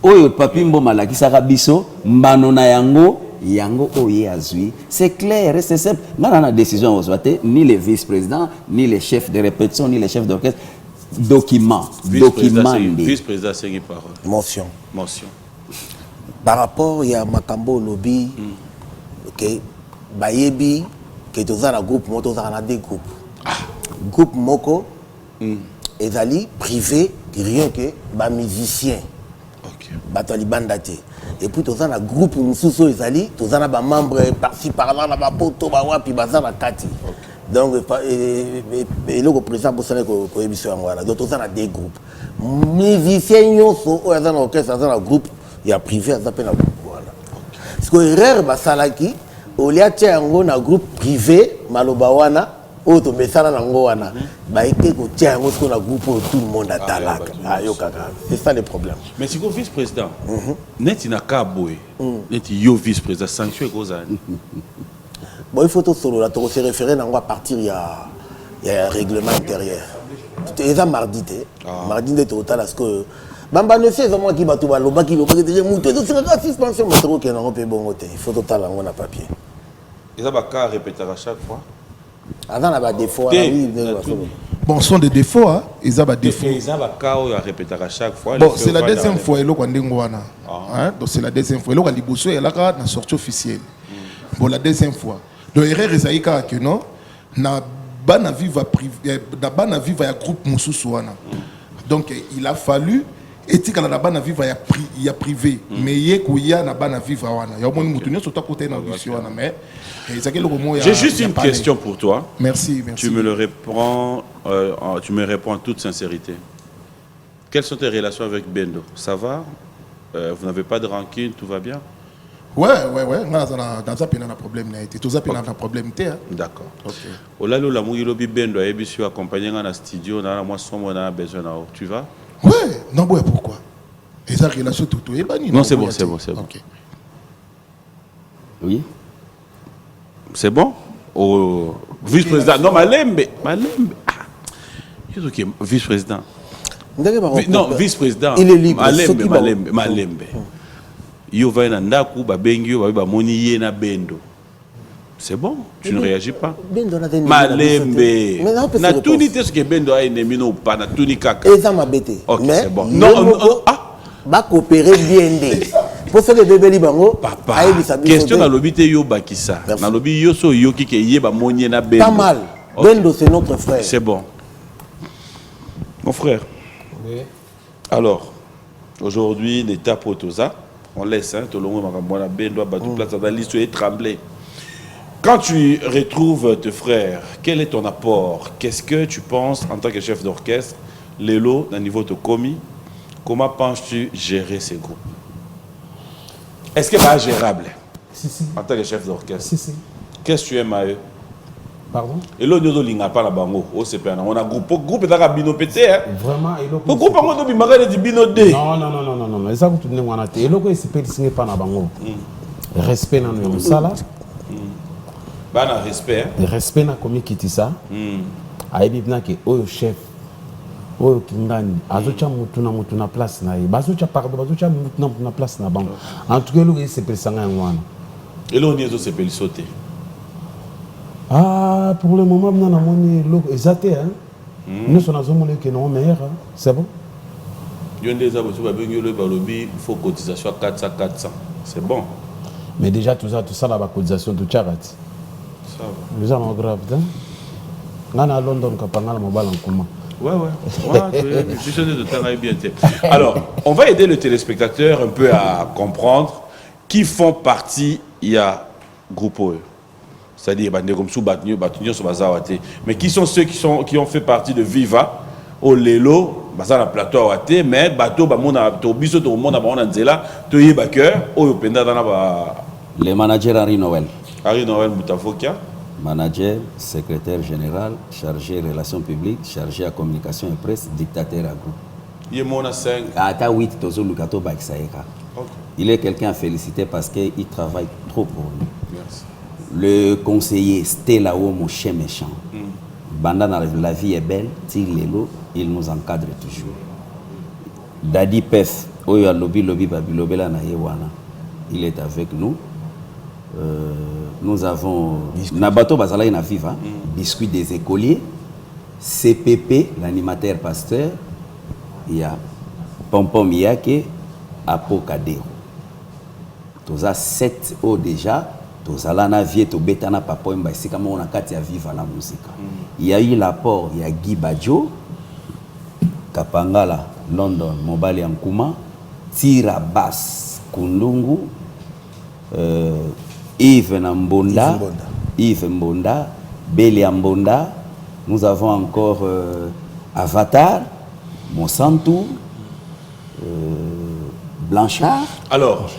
[SPEAKER 1] oyo papimbo malaki saka biso mbano na yango oye azui. C'est clair et c'est simple. Ngana na décision ozwate ni le vice-président, ni le chef de répétition, ni le chef d'orchestre. Document.
[SPEAKER 3] Vice-président, c'est une parole.
[SPEAKER 5] Motion. Par rapport à Makambo Lobby, ok, Bayebi, qui est dans un groupe, moi, dans un des groupes. Groupe Moko, ezali privé rien que ba musicien. Bato libanda te. Et puis tous un groupe mususu ezali, tous un ba membre par-ci par-là na ba poto ba wapi bazana kati. Donc et le président pour ça ko émission ngwana. Donc tous un des groupes. Musiciens yoso o ezana orchestre ezana groupe ya privé ezapena groupe voilà. Parce que erreur basalaki olia tia yango na groupe privé maloba wana auto mesana nango wana ba été ko tia yango sur na groupe tout le monde atalaka ayo kaka c'est ça le problème.
[SPEAKER 3] Mais si vous vice-président net ina kaboy net yo vice-président sanction kozani
[SPEAKER 5] bon il faut tout solo là to se référer nango à partir il y a règlement intérieur c'est ça mardi mardi de total parce que bamba ne sait vraiment qui batu baloba qui loba que muto to sera suspension mais que nango pe bongo te il faut total nango na papier.
[SPEAKER 3] Et ça va ka répéter à chaque fois.
[SPEAKER 5] Avant la défaut
[SPEAKER 8] bon sont des défauts hein ils ont des défauts
[SPEAKER 3] ils ont à répéter à chaque fois.
[SPEAKER 8] Bon c'est la deuxième fois et donc c'est la deuxième fois et liboso et là na sortie officielle. Bon la deuxième fois donc erreur ezaika que non na bana viva privé na bana viva ya groupe mususu wana. Donc il a fallu éthique na bana viva ya privé mais yekuya na bana viva wana ya moni mutu nyoso ta côté na audition wana mais
[SPEAKER 3] j'ai juste une question pour toi.
[SPEAKER 8] Merci.
[SPEAKER 3] Tu me le réponds, tu me réponds en toute sincérité. Quelles sont tes relations avec Bendo? Ça va? Vous n'avez pas de rancune, tout va bien?
[SPEAKER 8] Ouais. Dans un pays, on a un problème. Tout ça, on a un problème.
[SPEAKER 3] D'accord. Olalo la mouilobi Bendo a ébisu accompagné dans le studio, dans la moisson, on a besoin. Tu vas?
[SPEAKER 8] Ouais. Non, pourquoi? Et ça, relation tout.
[SPEAKER 3] Non, c'est bon.
[SPEAKER 8] Ok.
[SPEAKER 3] Oui. C'est bon? Au vice-président. Non, Malembe. Vice-président. Non, vice-président.
[SPEAKER 5] Il est libre.
[SPEAKER 3] Malembe. Yo va na ndaku ba bengi ba moni ye na Bendo. C'est bon, tu ne réagis pas. Malembe. Na tout ni te ce que Bendo a ennemi no pas na tout ni kaka.
[SPEAKER 5] Et ça m'a bêté.
[SPEAKER 3] OK, c'est bon.
[SPEAKER 5] Non, va coopérer bien. Pour ce que bébé libango
[SPEAKER 3] papa question na lobby te yo bakisa na lobby yo so yo ki ke yeba monye na Bendo
[SPEAKER 5] pas mal. Bendo c'est notre frère.
[SPEAKER 3] C'est bon mon frère.
[SPEAKER 9] Oui.
[SPEAKER 3] Alors aujourd'hui l'état potoza on laisse tout le monde makambo Bendo ba tout place dans l'histoire et trembler. Quand tu retrouves tes frères, quel est ton apport? Qu'est-ce que tu penses en tant que chef d'orchestre Lelo au niveau de Komi? Comment penses-tu gérer ces groupes? Est-ce que c'est gérable?
[SPEAKER 9] Si.
[SPEAKER 3] En tant que chef d'orchestre.
[SPEAKER 9] Si.
[SPEAKER 3] Qu'est-ce que tu aimes à eux?
[SPEAKER 9] Pardon?
[SPEAKER 3] Et là, nous n'avons pas la bango. On a groupe de bino pété.
[SPEAKER 9] Vraiment,
[SPEAKER 3] le groupe a dit bino de bino de.
[SPEAKER 9] Non. Et ça, vous tournez mon athée. Et là, il s'est pas na bango. Respect dans nos salas.
[SPEAKER 3] Respect.
[SPEAKER 9] Respect na komi kitisa. Aïe bien que au chef. Oyo kindani azocha mutu na place na ye bazocha mutu na place na bango en tout cas lui c'est pesanga ngwana
[SPEAKER 3] et là on est aussi peut sauter
[SPEAKER 9] pour le moment na moni lo exacté hein nous sommes dans un que non meilleur c'est bon
[SPEAKER 3] yo ndeza botu ba bengi le balobi faut cotisation à 400 c'est bon
[SPEAKER 9] mais déjà tout ça la cotisation de charity
[SPEAKER 3] ça va
[SPEAKER 9] déjà non grave hein ngana London kapanga la mobile en commun.
[SPEAKER 3] Ouais, de temps bien. Alors, on va aider le téléspectateur un peu à comprendre qui font partie il y a groupe OE. C'est-à-dire mais qui sont ceux qui ont fait partie de Viva au Lelo, bazana plateau awate mais bateau ba mona to biso to mona ba ona nzela to yeba cœur oyo penda dana ba
[SPEAKER 1] le manager Henri Noël
[SPEAKER 3] Boutafokia.
[SPEAKER 1] Manager, secrétaire général, chargé relations publiques, chargé à communication et presse, dictateur à groupe.
[SPEAKER 3] Il est mon 5.
[SPEAKER 1] Ata 8 tozo lukato ba Isaïka. Il est quelqu'un à féliciter parce qu'il travaille trop pour nous.
[SPEAKER 3] Merci.
[SPEAKER 1] Le conseiller Stella mon chien méchant. Bandana la vie est belle, tire les lots, il nous encadre toujours. Dadi Pef, Oyo lobby babilobela na yewana. Il est avec nous. Nous avons Nabato Bazala na Viva, Biscuit des écoliers, CPP, l'animateur pasteur, il y a Pompom Yake, Apokadero. Tous à 7 ans déjà, tous à l'ana vie, tous betana papa mba ici comme on a kati à Viva la musique. Il y a eu l'apport, il y a Guy Badjo, Kapangala, London, Mobali Ankuma, Tirabas, Kundungu, Yves Mbonda, Yves Mbonda, Béli Mbonda. Nous avons encore Avatar, Monsanto, Blanchard.
[SPEAKER 3] Alors,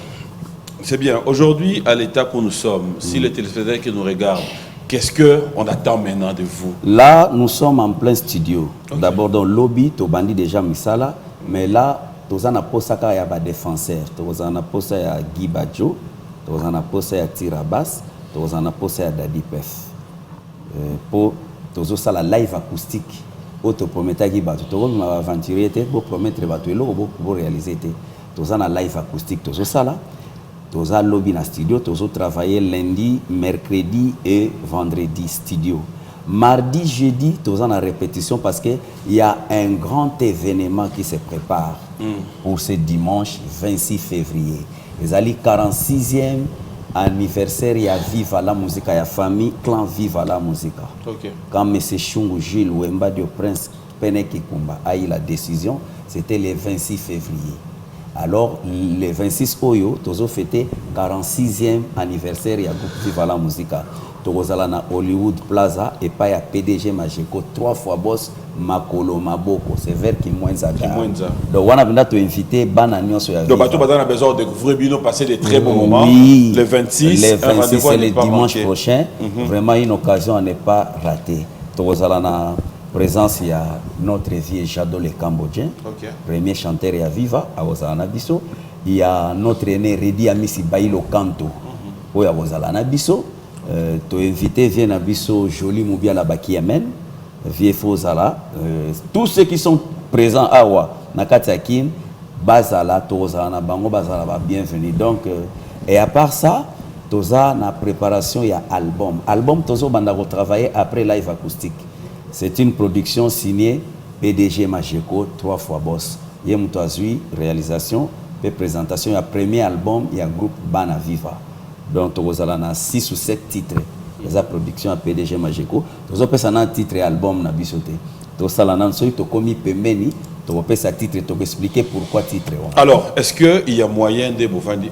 [SPEAKER 3] c'est bien. Aujourd'hui, à l'état où nous sommes, si les téléspectateurs qui nous regardent, qu'est-ce qu'on attend maintenant de vous?
[SPEAKER 1] Là, nous sommes en plein studio. Okay. D'abord dans le lobby, tu bandit déjà Misala, mais là, tu as un défenseur, tu as un Guy Badjo, tu as un Tirabas, tu as un Dadi Pef. Pour la live acoustique, tu promets Guy Badjo, tu as aventuré, tu promettre pour réaliser. Tu as un live acoustique, tu as ça là. Tu as lobby dans le studio, tu as travaillé lundi, mercredi et vendredi studio. Mardi, jeudi, tu as une répétition parce qu'il y a un grand événement qui se prépare pour ce dimanche 26 février. Les Ali 46e anniversaire, il y a Viva la musique, il y a famille, clan Viva la musique.
[SPEAKER 3] Okay.
[SPEAKER 1] Quand M. Chungu Gilles Wemba du Prince Penekikumba a eu la décision, c'était le 26 février. Alors, le 26 Oyo, nous avons fêté le 46e anniversaire de Viva la Musica. Nous sommes à Hollywood Plaza et pas à PDG Majeko, 3 fois boss, Makolo Maboko. C'est vers qui moins à donc, on a invité Bananion sur la.
[SPEAKER 3] Donc, on a besoin de découvrir, passer des très bons moments.
[SPEAKER 1] Oui,
[SPEAKER 3] le 26,
[SPEAKER 1] c'est le dimanche prochain. Vraiment une occasion à ne pas rater. Nous sommes présence, il y a notre vieux Jado le Cambodgien, premier chanteur à Viva, à Ozalanabiso. Il y a notre aîné Redi Amisi Bailo Kanto, à Ozalanabiso. Tu invité vient à Biso Joli Moubia la Baki Amen, vieux Fozala. Tous ceux qui sont présents à Wa, Nakatiakin, Bazala, Tozana, Bango Bazala, bienvenue. Donc, et à part ça, Toza, na préparation, il y a album. Album, Tozo Bandaro travailler après live acoustique. C'est une production signée PDG Majeko, 3 fois boss. Il y a Moutouazoui, réalisation, et présentation. Il y a premier album, il y a groupe Bana Viva. Donc, il y a 6 ou 7 titres. Il y a production à PDG Majeko. Il y a un titre et album. Il y a un titre commis Pemeni. Tu peux faire titre et tu peux expliquer pourquoi titre.
[SPEAKER 3] Alors, est-ce qu'il y a moyen de vous vendre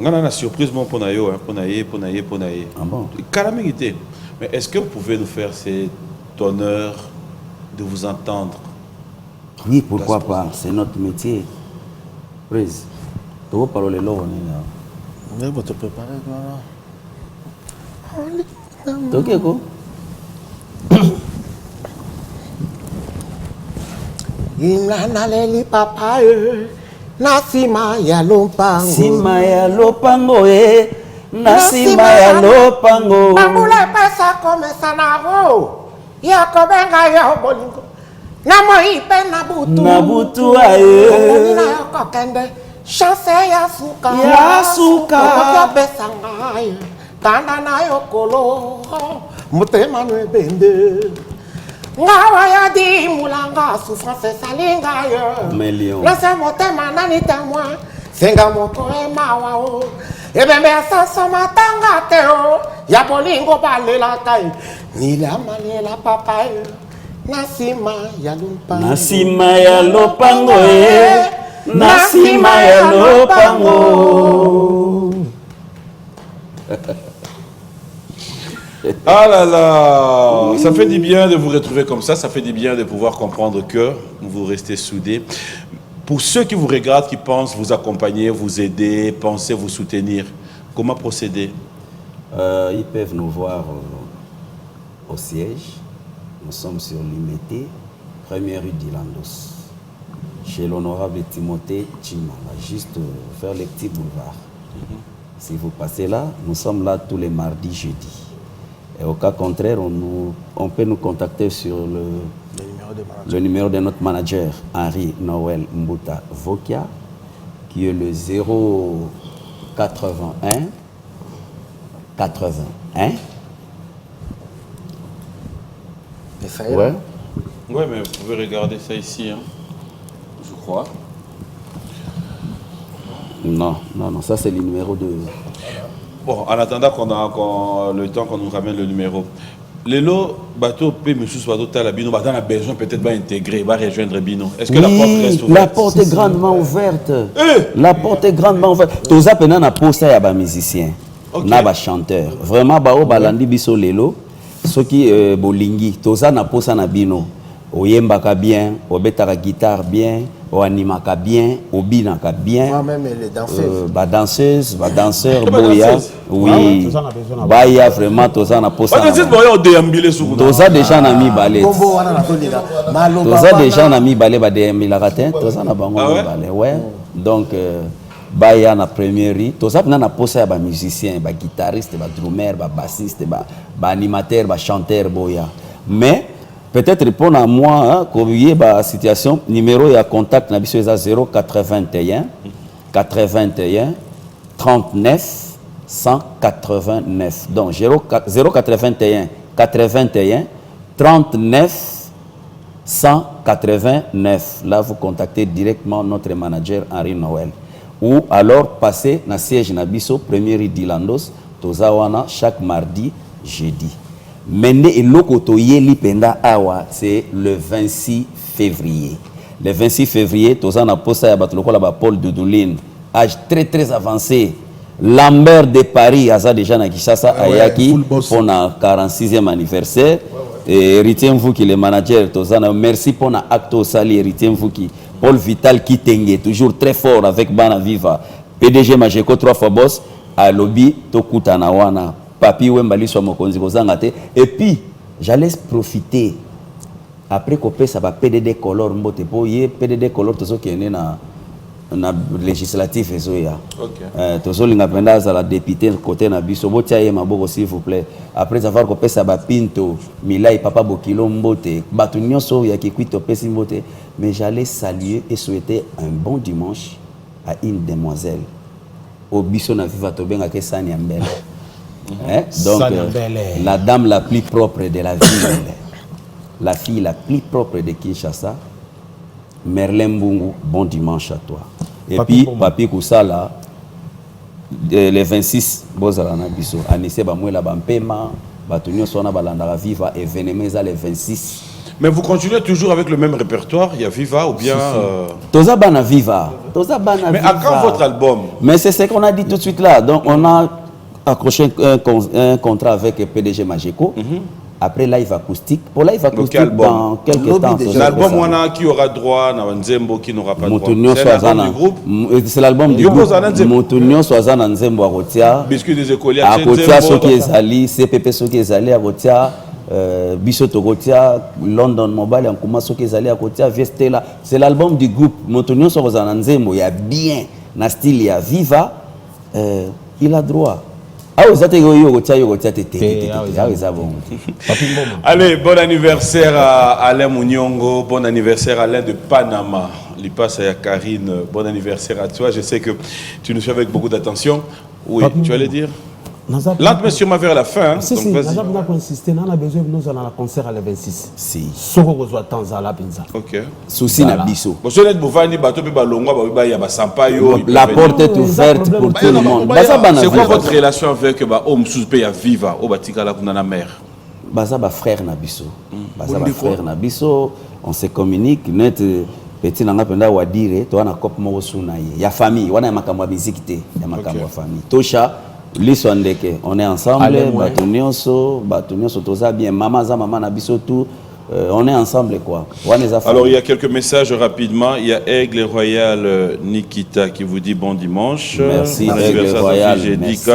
[SPEAKER 3] on a une surprise pour Nayo, pour Naye.
[SPEAKER 1] Ah bon?
[SPEAKER 3] Mais est-ce que vous pouvez nous faire cet honneur de vous entendre?
[SPEAKER 1] Oui, pourquoi pas? C'est notre métier. Prise. Tu veux parler là, on est là.
[SPEAKER 5] Mais vous te préparez,
[SPEAKER 1] quoi? Ok, quoi?
[SPEAKER 5] Imlanaleli papa nasima ya lopango
[SPEAKER 1] sima ya lopango nasima ya lopango
[SPEAKER 5] bambula pesa komesa na ho ya kobenga ya bolingo na moipe na butu aye na kokende chance ya suka ya pesa ngai tanda na yokolo mutema no bende ngawa ya di mulanga souffrance salinga yo laisse motema nani temwa senga moko emawa o ebembe asasa matanga teo ya bolingo balela kai nila malela papa nasima ya lopango
[SPEAKER 1] nasima ya lopango nasima ya lopango.
[SPEAKER 3] Ah là là, ça fait du bien de vous retrouver comme ça fait du bien de pouvoir comprendre que vous restez soudés. Pour ceux qui vous regardent, qui pensent vous accompagner, vous aider, penser vous soutenir, comment procéder?
[SPEAKER 1] Ils peuvent nous voir au siège. Nous sommes sur Limité, 1er rue d'Ilandos, chez l'honorable Timothée Chimala, juste vers les petits boulevards. Si vous passez là, nous sommes là tous les mardis, jeudis. Et au cas contraire, on peut nous contacter sur le numéro de notre manager, Henri Noël Mbuta Vokia, qui est le 081 81.
[SPEAKER 3] Ouais. Ouais, mais vous pouvez regarder ça ici, hein, je crois.
[SPEAKER 1] Non, ça c'est le numéro de...
[SPEAKER 3] Bon, en attendant le temps qu'on nous ramène le numéro. Les lots, bateau, P, monsieur, bateau, Talabino, bateau, on a besoin peut-être d'intégrer, va rejoindre Bino. Est-ce que la porte reste ouverte?
[SPEAKER 1] La porte est grandement ouverte. La porte est grandement ouverte. Tous les gens qui posé à des musiciens, des chanteurs. Vraiment, bao balandi biso lelo, ceux qui bolingi, tous les gens qui posé à Bino. Oyembaka bien, obetaka guitare bien, oanimaka bien, obinaka bien.
[SPEAKER 5] Même les danseuses.
[SPEAKER 1] Danseurs, boya. Oui. Baya vraiment toza na posa. Toza déjà na mi ballet. Toza déjà na mi ballet ba déambila katen, toza na bango mi ballet. Ouais. Donc baya na première ri, toza na posa ya ba musicien, ba guitariste, ba drummer, ba bassiste, ba animateur, ba chanteur boya. Mais peut-être pour moi, comme il y a une situation, numéro et contact, 081 81 39 189. Donc 081 81 39 189. Là, vous contactez directement notre manager Henri Noël. Ou alors passez dans le siège Nabiso, premier rue d'Ilandos, Tozawana, chaque mardi, jeudi. Maintenant, c'est le 26 février. Le 26 février, tous on a posé à Paul de Doulin, âge très très avancé. Lambert de Paris, a déjà na Kishasa, Ayaki, pour le 46e anniversaire. Et retiens-vous qui le manager, merci pour l'acte au sali, retiens-vous qui Paul Vital Kitenge, toujours très fort avec Bana Viva. PDG Majeko 3 fois boss, à lobby, Tokutanawana. Papi Wembali soit mon konzigozangate. Et puis, j'allais profiter. Après qu'on ça va PDD color mbote po ye PDD color tozo qui est né na législatif ezoya. OK. Tozo linga penda za la députée côté na biso botia ye maboko s'il vous plaît. Après avoir qu'on ça va pinto Milai papa Bokilo mbote. Batu nyonso ya ki kwito pesi mbote. Mais j'allais saluer et souhaiter un bon dimanche à une demoiselle. Au biso na viva tobenga ke Sani Ambele. Donc, la dame la plus propre de la ville, la fille la plus propre de Kinshasa, Merlin Mbungu, bon dimanche à toi. Et puis, Papi Koussala, le 26, Bozalana Biso, Anissé Bamouela Bampema, Batunio Sona Balandara Viva, et Venemeza le 26.
[SPEAKER 3] Mais vous continuez toujours avec le même répertoire, il y a Viva ou bien...
[SPEAKER 1] Toza Bana Viva.
[SPEAKER 3] Mais à quand votre album?
[SPEAKER 1] Mais c'est ce qu'on a dit tout de suite là. Donc, on a accroché un contrat avec PDG Majeko. Après live acoustique. Pour live acoustique dans quelques temps.
[SPEAKER 3] L'album qui aura droit, Nzembo qui n'aura pas droit.
[SPEAKER 1] C'est l'album du groupe. C'est l'album du groupe. Motunio Soazana Nzembo Arotia.
[SPEAKER 3] Biscuit des écoliers.
[SPEAKER 1] Arotia Soki Ezali, CPP Soki Ezali Arotia. Bisoto Rotia, London Mobile, Ankuma Soki Ezali Arotia, Vestela. C'est l'album du groupe. Motunio Soazana Nzembo. Il y a bien, na style, il y a Viva. Il a droit.
[SPEAKER 3] Allez, bon anniversaire à Alain Mouniongou, bon anniversaire à Alain de Panama. Lipas à Karine, bon anniversaire à toi. Je sais que tu nous suis avec beaucoup d'attention. Oui, tu allais dire? L'autre monsieur m'a vers la fin.
[SPEAKER 9] Si,
[SPEAKER 3] donc vas-y.
[SPEAKER 9] On a insisté, on a besoin de nous aller à la concert à le 26.
[SPEAKER 1] Si.
[SPEAKER 9] Soko kozwa tanza la pinza.
[SPEAKER 3] OK.
[SPEAKER 1] Souci na biso.
[SPEAKER 3] La
[SPEAKER 1] porte est ouverte pour tout le monde.
[SPEAKER 3] C'est quoi votre relation avec Homme Soupé à Viva au Batikala Kunana mère?
[SPEAKER 1] Baza frère na biso. Baza frère na biso, on se communique net petit nanga penda wa dire to na cop mo suna ye. Ya famille, wana makambo musique te, ya makambo famille. Tosha Liswandeke, on est ensemble, Batunionso, Toza bien, maman Nabiso, tout, on est ensemble quoi.
[SPEAKER 3] Alors il y a quelques messages rapidement. Il y a Aigle Royal Nikita qui vous dit bon dimanche.
[SPEAKER 1] Merci Aigle Royal.
[SPEAKER 3] Merci.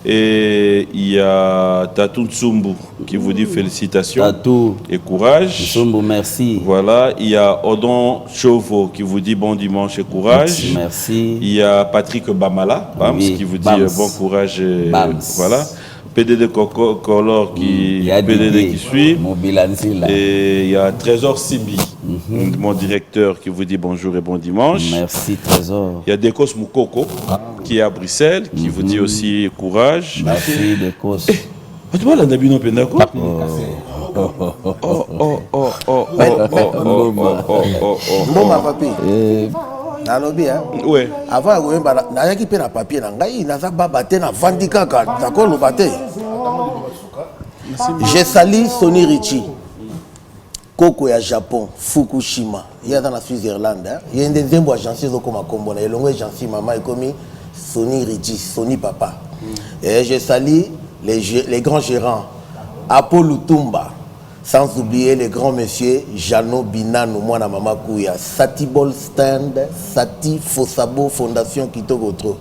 [SPEAKER 3] Et il y a Tatou Tsumbu qui vous dit félicitations
[SPEAKER 1] Tatou
[SPEAKER 3] et courage.
[SPEAKER 1] Tsumbu, merci.
[SPEAKER 3] Voilà, il y a Odon Chauveau qui vous dit bon dimanche et courage.
[SPEAKER 1] Merci.
[SPEAKER 3] Il y a Patrick Bamala Bams, qui vous dit bon courage. Et voilà. PDD Color qui PDD qui suit. Et il y a Trésor Sibi, mon directeur, qui vous dit bonjour et bon dimanche.
[SPEAKER 1] Merci Trésor.
[SPEAKER 3] Il y a Dekos Moukoko qui est à Bruxelles, qui vous dit aussi courage.
[SPEAKER 1] Merci Dekos.
[SPEAKER 3] Tu vois la Nabino Pendako?
[SPEAKER 5] Mboma papi. Nalobi
[SPEAKER 3] ouais.
[SPEAKER 5] Avant koyemba nayaki pe na papier na ngai naza baba te na vandi kaka nakolo bate. J'ai sali Sony Richie. Koko ya Japon, Fukushima. Il y a dans la Suisse-Irlande. Il y a une deuxième agence qui est comme Kombona. Il y a une agence maman est comme Sony Richie, Sony Papa. Et j'ai sali les grands gérants. Apollo Tumba. Sans oublier les grands messieurs Jano Binano, moi na Mama Kouya, Sati Ball Stand, Sati Fossabo Fondation Kitogotro.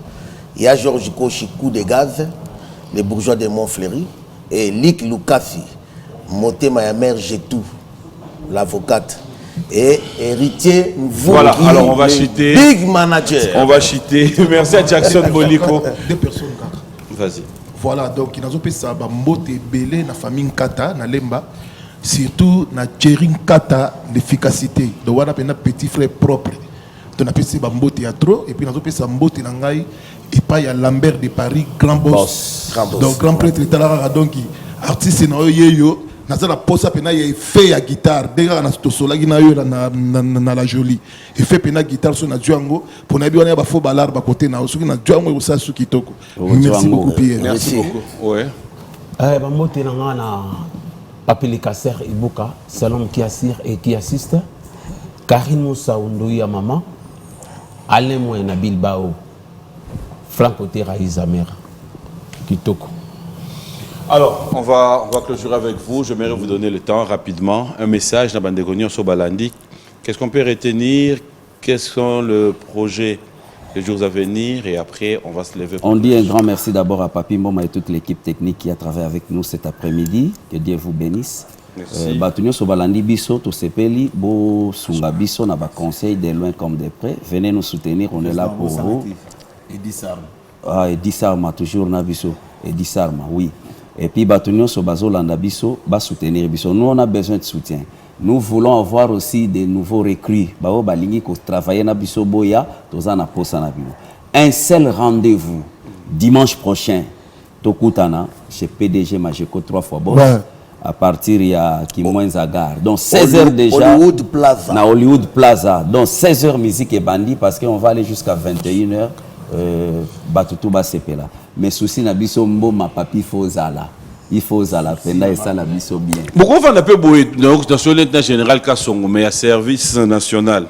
[SPEAKER 5] Il y a Georges Kochi, Coup de Gaz, les bourgeois de Montfleury, et Lick Lukasi, Moté Mayamer Jetou, l'avocate. Et héritier Mvou.
[SPEAKER 3] Voilà, alors on va chiter.
[SPEAKER 5] Big manager.
[SPEAKER 3] On va chiter. Merci à Jackson Boliko.
[SPEAKER 8] Deux personnes.
[SPEAKER 3] Vas-y.
[SPEAKER 8] Voilà, donc il y a un mbote belé na famille Kata, na Lemba. Surtout na Tchering Kata, l'efficacité. Donc on a un petit frère propre. Donc on a fait un mbote théâtre et puis on a fait un mbote nangai et pas il y a Lambert de Paris, grand boss. Donc grand prêtre Talara donc artiste na yo na la posa pena il fait la guitare déjà na stosola gina yo na la jolie et fait pena guitare sur na django pour na biona ba fo balar ba côté na suki na django ça su kitoko. Merci beaucoup Pierre.
[SPEAKER 3] Merci beaucoup. Ouais.
[SPEAKER 9] Ba mbote na Papeli Kasser Ibuka, Salom Kiasir et qui assiste, Karine Moussa Undoya Maman, Alain Mouena Bilbao, Franco Terra Isamer, Kitoko.
[SPEAKER 3] Alors, on va clôturer avec vous. J'aimerais vous donner le temps rapidement. Un message dans Bandegonion sur Balandi. Qu'est-ce qu'on peut retenir? Quels sont les projets les jours à venir et après on va se lever.
[SPEAKER 1] On dit un grand merci d'abord à Papi Mboma et toute l'équipe technique qui a travaillé avec nous cet après-midi. Que Dieu vous bénisse.
[SPEAKER 3] Merci.
[SPEAKER 1] Batunyo Sobalandi Bisso, tout sepeli, Bo Sunga Bisso, n'a pas conseil de loin comme de près. Venez nous soutenir, on est là pour vous.
[SPEAKER 9] Edi Sarma.
[SPEAKER 1] Ah, Edi Sarma, toujours na Bisso. Edi Sarma, oui. Et puis Batunyo Sobazolanda Bisso, va soutenir Bisso. Nous on a besoin de soutien. Nous voulons avoir aussi des nouveaux recrues. Un seul rendez-vous dimanche prochain, Tokutana, chez PDG Majeko 3 fois boss. Ouais. À partir il y a Kimwenzagar. Donc 16h déjà.
[SPEAKER 5] Hollywood Plaza.
[SPEAKER 1] Na Hollywood Plaza. Donc 16h musique et bandit parce qu'on va aller jusqu'à 21h. Batutuba Sepela. Mais souci na biso mboma papi Fozala. Il faut à la peine et ça la biso bien.
[SPEAKER 3] Pourquoi on a peu dans sur l'intérêt général Kassongo mais à service national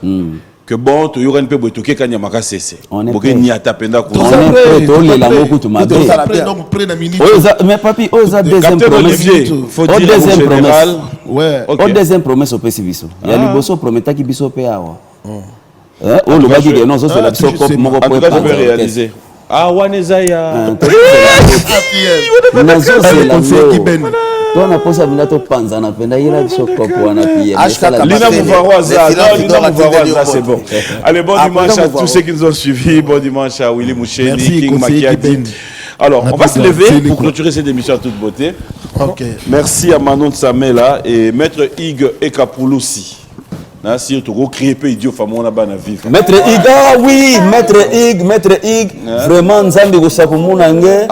[SPEAKER 3] que bon tu y aura un peu de tout kanya makasese. On est ni à tapenda ko.
[SPEAKER 1] On est prêt to les lamour ko tu m'as dit. Mais papi oza deuxième promesse. Faut dire deuxième promesse. Ouais. Au deuxième promesse au pesibiso. Ya liboso prometa ki biso pe awa. On le va dire non ça c'est la biso cop moko
[SPEAKER 3] pour réaliser. Ah, Wanezaya.
[SPEAKER 1] Nazo c'est la conseil toi na posa binato panza na penda ila soko pour na pied.
[SPEAKER 3] Lina Mouvaroisa, Lina Mouvaroisa, c'est bon. Allez, bon dimanche à tous ceux qui nous ont suivis. Bon dimanche à Willy Moucheni, King Makiadi. Alors, on va se lever pour clôturer cette émission à toute beauté. Merci à Manon Samela et Maître Hugues Ekapouloussi. Maître
[SPEAKER 1] Hugues, ah oui, Maître Hugues, vraiment Nzambi Gosakumunange,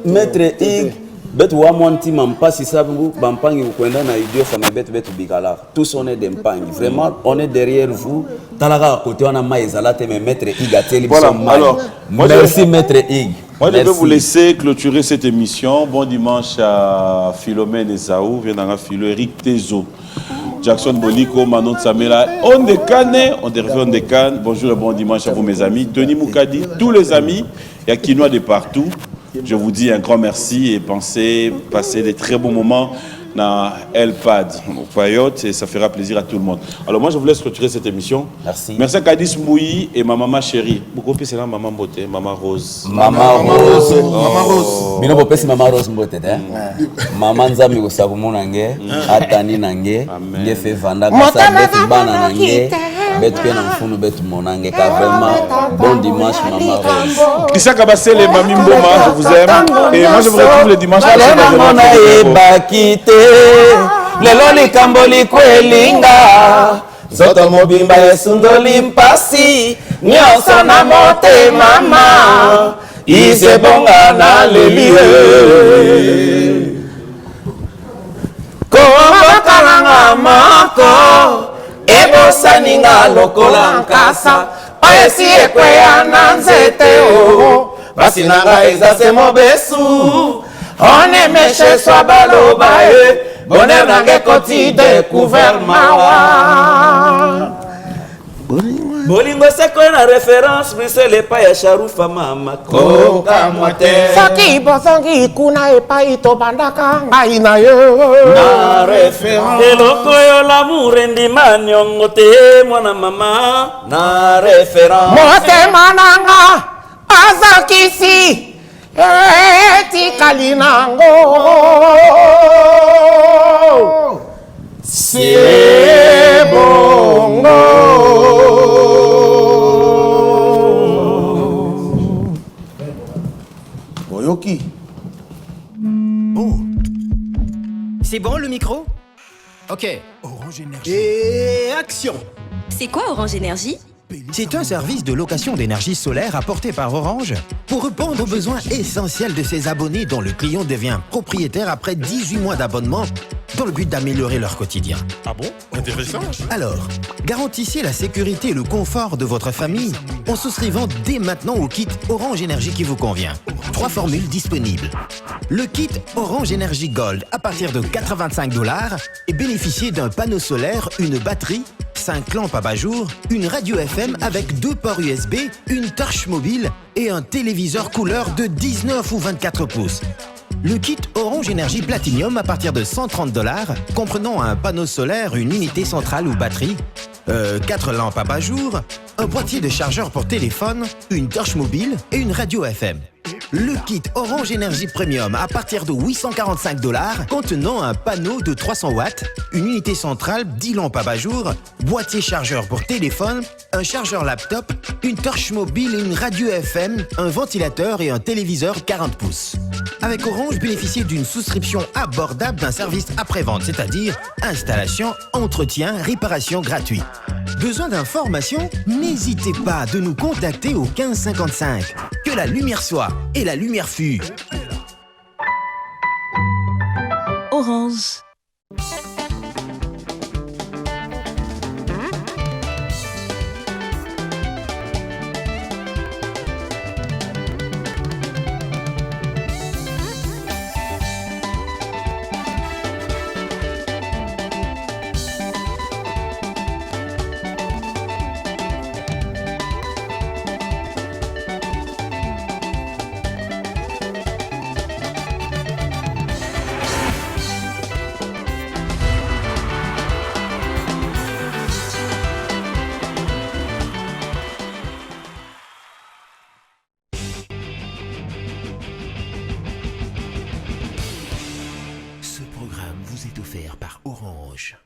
[SPEAKER 1] Maître Hugues, betu wa monti mampasi sabu bampangi kwenda na idio fama betu bigala. Tous on est d'empangi. Vraiment, on est derrière vous. Talaga côté on a maïzalate mais Maître Hugues a télé.
[SPEAKER 3] Voilà. Alors,
[SPEAKER 1] merci Maître Hugues.
[SPEAKER 3] Moi, je vais vous laisser clôturer cette émission. Bon dimanche à Philomène et Zaou, vient dans la philo Eric Tezo. Jackson Boliko, Manon Samela, on décane, on décane. Bonjour et bon dimanche à vous mes amis. Denis Moukadi, tous les amis, il y a Kinois de partout. Je vous dis un grand merci et passez des très bons moments dans Elpad, au Payotte, et ça fera plaisir à tout le monde. Alors moi je vous laisse clôturer cette émission.
[SPEAKER 1] Merci.
[SPEAKER 3] Merci à Kadis Mouyi et ma maman chérie. Beaucoup plus c'est là maman beauté, maman Rose.
[SPEAKER 1] Maman Rose. Maman Rose. Mino bopé c'est maman Rose beauté hein. Maman Nzambi ko sabumo nange, atani nange, nge fe vanda ka sa bet bana nange. Bet pena mfunu bet monange ka vraiment bon dimanche maman Rose.
[SPEAKER 3] Christian Kabassel et Mami Mboma, je vous aime et moi je vous retrouve le dimanche
[SPEAKER 1] prochain. Lelo likambo likwelinga zoto mobimba esundoli mpasi nyonso na mote mama ize bonga na lelie komakalanga mako ebosaninga lokola nkasa oyesi ekweya na nzete o basi nanga eza se mobesu
[SPEAKER 10] On aime chez soi balobae. Bonheur n'a qu'oti découvert mawa.
[SPEAKER 1] Bolingo c'est quoi la référence, mais c'est les pailles à Charoufa mama.
[SPEAKER 10] Koka moite.
[SPEAKER 5] Saki bosongi kuna epai to bandaka ngai na yo.
[SPEAKER 10] Na référence.
[SPEAKER 1] Eloko yo l'amour endima nyongo te mwana mama. Na référence.
[SPEAKER 5] Mote mananga azakisi eti kalinango. C'est bongo.
[SPEAKER 10] Boyoki.
[SPEAKER 2] Oh. C'est bon le micro? Ok.
[SPEAKER 13] Orange Énergie.
[SPEAKER 2] Et action.
[SPEAKER 4] C'est quoi Orange Énergie?
[SPEAKER 2] C'est un service de location d'énergie solaire apporté par Orange pour répondre aux besoins essentiels de ses abonnés dont le client devient propriétaire après 18 mois d'abonnement dans le but d'améliorer leur quotidien.
[SPEAKER 8] Ah bon? Intéressant.
[SPEAKER 2] Alors, garantissez la sécurité et le confort de votre famille en souscrivant dès maintenant au kit Orange Énergie qui vous convient. 3 formules disponibles. Le kit Orange Énergie Gold à partir de $85 et bénéficiez d'un panneau solaire, une batterie, 5 lampes abat-jour, une radio FM avec 2 ports USB, une torche mobile et un téléviseur couleur de 19 ou 24 pouces. Le kit Orange Énergie Platinum à partir de $130, comprenant un panneau solaire, une unité centrale ou batterie, 4 lampes abat-jour, un boîtier de chargeur pour téléphone, une torche mobile et une radio FM. Le kit Orange Énergie Premium à partir de $845, contenant un panneau de 300 watts, une unité centrale, 10 lampes abat-jour, boîtier chargeur pour téléphone, un chargeur laptop, une torche mobile et une radio FM, un ventilateur et un téléviseur 40 pouces. Avec Orange, bénéficiez d'une souscription abordable d'un service après-vente, c'est-à-dire installation, entretien, réparation gratuit. Besoin d'informations? N'hésitez pas de nous contacter au 1555. Que la lumière soit et la lumière fut.
[SPEAKER 4] Orange.
[SPEAKER 2] Ce programme vous est offert par Orange.